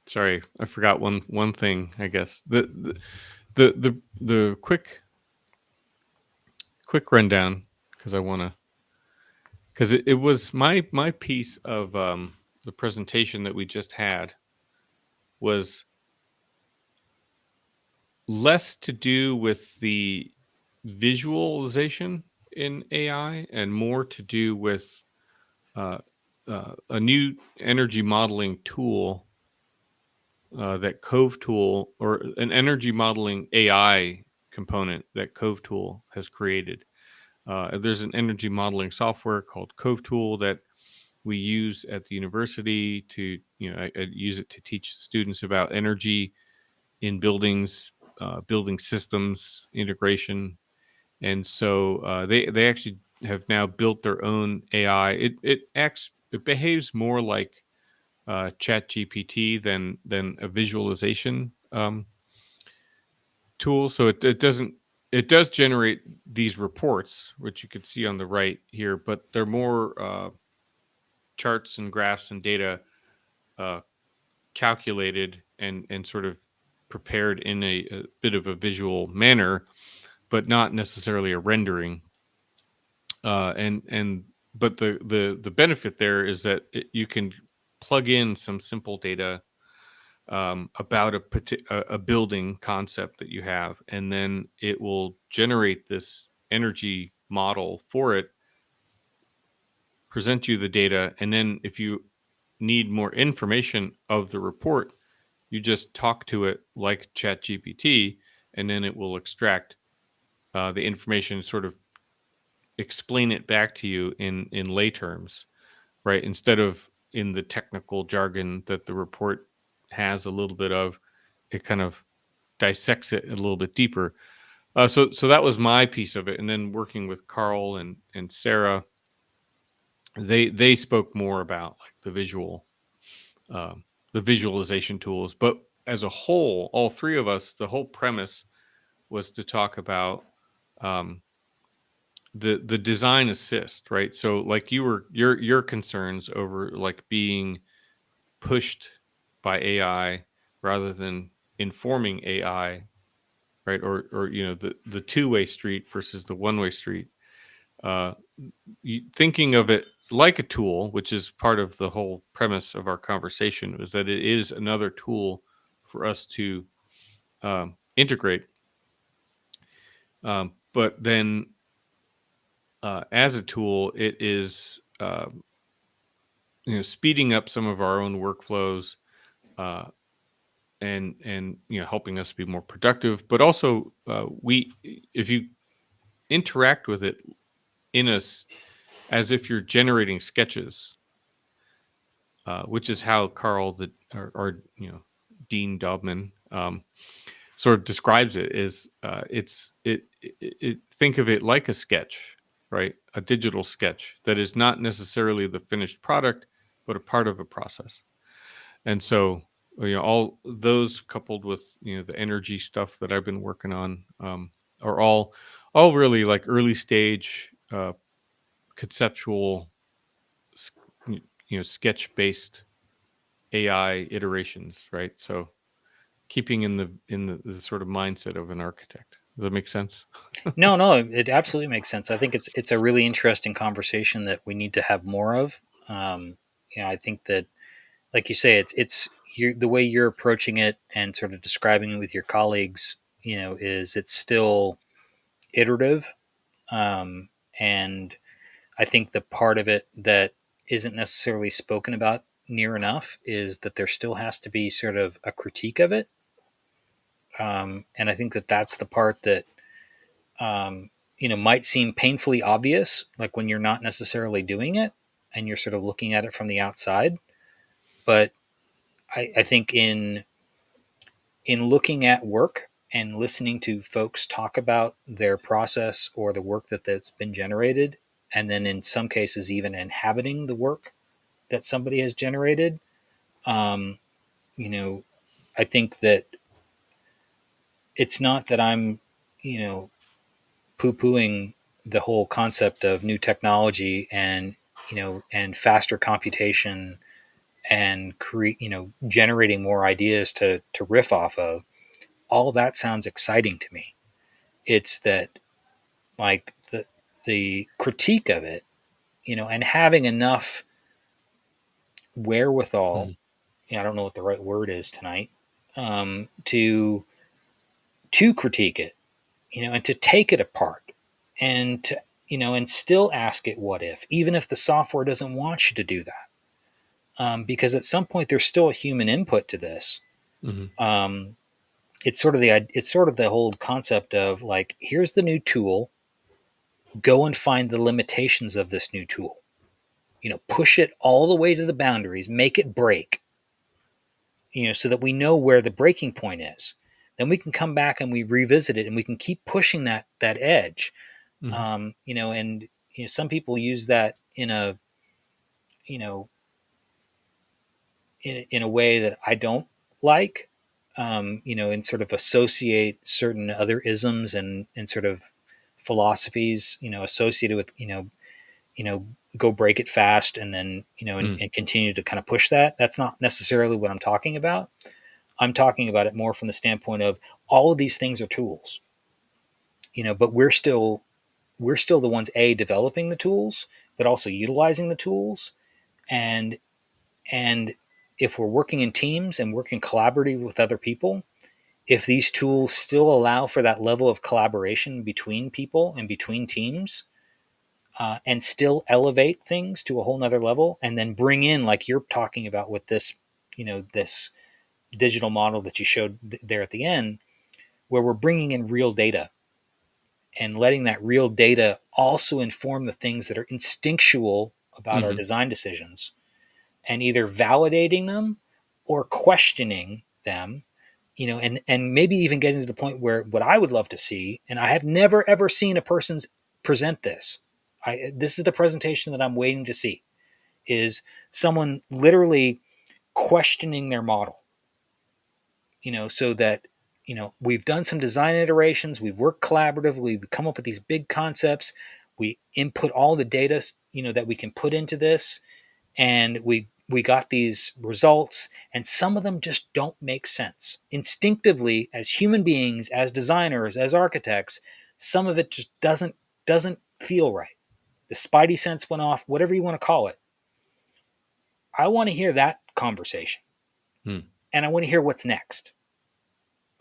Sorry, I forgot one thing. I guess the quick rundown, because I want to, because it was my piece of the presentation that we just had was less to do with the visualization in AI and more to do with uh, a new energy modeling tool, that Cove Tool, or an energy modeling AI component that Cove Tool has created. There's an energy modeling software called Cove Tool that we use at the university to, I use it to teach students about energy in buildings, building systems integration. And so they actually have now built their own AI. It acts it behaves more like Chat GPT than a visualization tool. So it doesn't, it does generate these reports, which you can see on the right here, but they're more charts and graphs and data uh, calculated and sort of prepared in a bit of a visual manner, but not necessarily a rendering. And but the benefit there is that you can plug in some simple data about a building concept that you have, and then it will generate this energy model for it, present you the data, and then if you need more information of the report, you just talk to it like ChatGPT, and then it will extract the information, sort of explain it back to you in lay terms, right? Instead of in the technical jargon that the report has a little bit of, it kind of dissects it a little bit deeper. So that was my piece of it, and then working with Carl and Sarah, they spoke more about like the visualization tools. But as a whole, all three of us, the whole premise was to talk about um, the design assist, right? So like your concerns over like being pushed by AI rather than informing AI, right? Or the two-way street versus the one-way street. Uh, Thinking of it like a tool, which is part of the whole premise of our conversation, is that it is another tool for us to integrate. But then, as a tool, it is speeding up some of our own workflows, uh, and helping us be more productive. But also, we if you interact with it in us as if you're generating sketches, which is how Carl, or Dean Dobman, sort of describes it. Is think of it like a sketch, right? A digital sketch that is not necessarily the finished product, but a part of a process. And so, all those coupled with the energy stuff that I've been working on, are all really like early stage conceptual, sketch based AI iterations, right? So keeping in the sort of mindset of an architect. Does that make sense? No, it absolutely makes sense. I think it's a really interesting conversation that we need to have more of. I think that, like you say, it's the way you're approaching it and sort of describing it with your colleagues. Is it's still iterative, and I think the part of it that isn't necessarily spoken about near enough is that there still has to be sort of a critique of it, and I think that that's the part that might seem painfully obvious, like when you're not necessarily doing it and you're sort of looking at it from the outside. But I think in looking at work and listening to folks talk about their process or the work that's been generated, and then in some cases even inhabiting the work that somebody has generated, um, you know, I think that it's not that I'm, you know, poo-pooing the whole concept of new technology and and faster computation and create generating more ideas to riff off of. All that sounds exciting to me. It's that, like, the critique of it, and having enough wherewithal, Mhm. I don't know what the right word is tonight, to critique it, and to take it apart, and to and still ask it what if, even if the software doesn't want you to do that, because at some point there's still a human input to this. Mhm. um, it's sort of the whole concept of, like, here's the new tool, go and find the limitations of this new tool, push it all the way to the boundaries, make it break, so that we know where the breaking point is. Then we can come back and we revisit it, and we can keep pushing that edge. Mhm. And some people use that in a you know, in a way that I don't like, you know, and sort of associate certain other isms and sort of philosophies, you know, associated with, you know, go break it fast and then, you know, Mm. and continue to kind of push that. That's not necessarily what I'm talking about. I'm talking about it more from the standpoint of all of these things are tools, you know, but we're still the ones developing the tools, but also utilizing the tools. And and if we're working in teams and working collaboratively with other people, if these tools still allow for that level of collaboration between people and between teams, and still elevate things to a whole nother level, and then bring in, like you're talking about with this, you know, this digital model that you showed there at the end, where we're bringing in real data and letting that real data also inform the things that are instinctual about our Hmm. design decisions, and either validating them or questioning them, you know, and maybe even getting to the point where what I would love to see, and I have never ever seen a person's present this. This is the presentation that I'm waiting to see, is someone literally questioning their model, you know, so that, you know, we've done some design iterations, we've worked collaboratively, we've come up with these big concepts, we input all the data, you know, that we can put into this, and we got these results, and some of them just don't make sense instinctively as human beings, as designers, as architects. Some of it just doesn't feel right. The spidey sense went off, whatever you want to call it. I want to hear that conversation, Mm. and I want to hear what's next.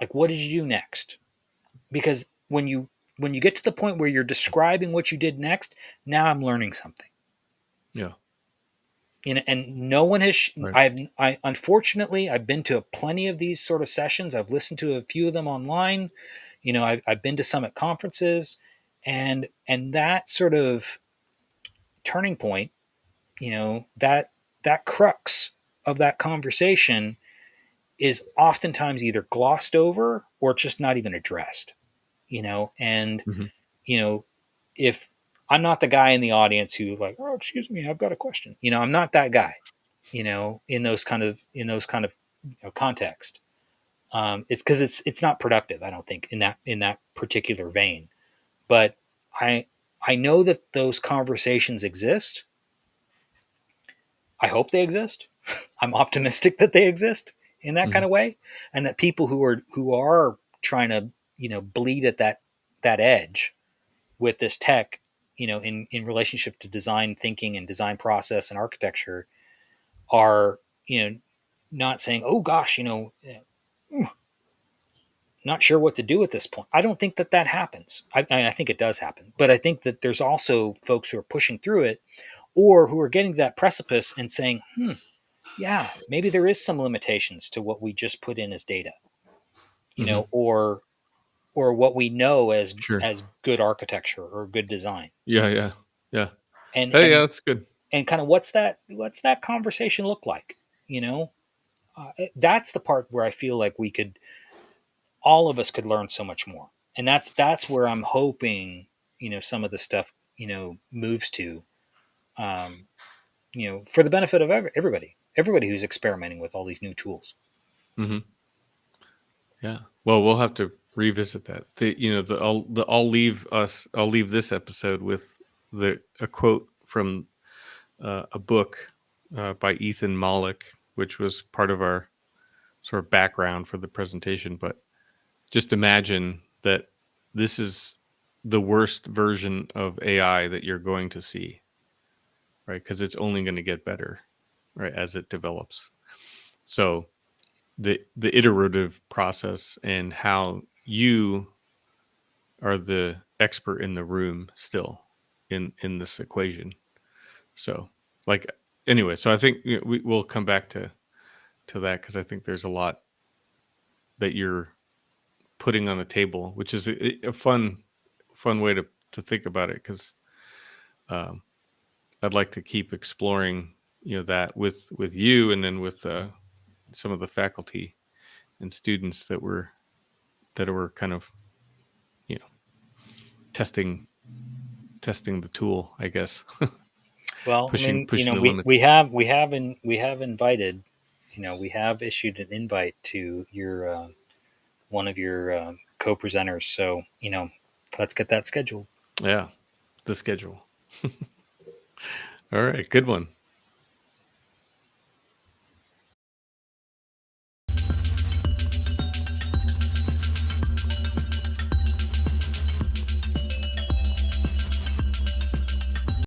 Like, what did you do next? Because when you get to the point where you're describing what you did next, now I'm learning something. Yeah. You know, and no one has. Right. I unfortunately I've been to plenty of these sort of sessions. I've listened to a few of them online. You know, I've been to some at conferences, and that sort of turning point. You know, that crux of that conversation is oftentimes either glossed over or just not even addressed. You know, and Hmm. you know, if I'm not the guy in the audience who like, oh, excuse me, I've got a question. You know, I'm not that guy. You know, in those kind of you know, context. It's because it's not productive. I don't think in that particular vein. But I I know that those conversations exist. I hope they exist. I'm optimistic that they exist in that kind Hmm. of way, and that people who are trying to, you know, bleed at that edge with this tech, you know, in relationship to design thinking and design process and architecture, are, you know, not saying, oh gosh, you know, not sure what to do at this point. I don't think that happens. I think it does happen, but I think that there's also folks who are pushing through it, or who are getting to that precipice and saying, yeah, maybe there is some limitations to what we just put in as data, you Hmm. know, or what we know Sure. as good architecture or good design, Yeah. Yeah. Yeah. and Hey, yeah, and that's good. and kind of what's that conversation look like, you know? That's the part where I feel like all of us could learn so much more, and that's where I'm hoping, you know, some of the stuff, you know, moves to, um, you know, for the benefit of everybody who's experimenting with all these new tools. Hmm. Yeah. Well, we'll have to revisit that. I'll leave this episode with a quote from a book by Ethan Mollick, which was part of our sort of background for the presentation. But just imagine that this is the worst version of AI that you're going to see, right? Because it's only going to get better, right, as it develops. So the iterative process and how you are the expert in the room still in this equation. So, like, anyway, so I think we'll come back to that, because I think there's a lot that you're putting on the table, which is a fun way to think about it, because um, I'd like to keep exploring that with you, and then with some of the faculty and students that were kind of you know testing testing the tool, I guess. Well, I pushing mean, you know, the we limits. we have invited, you know, we have issued an invite to your one of your co-presenters. So, you know, let's get that scheduled. Yeah, the schedule. All right, good one.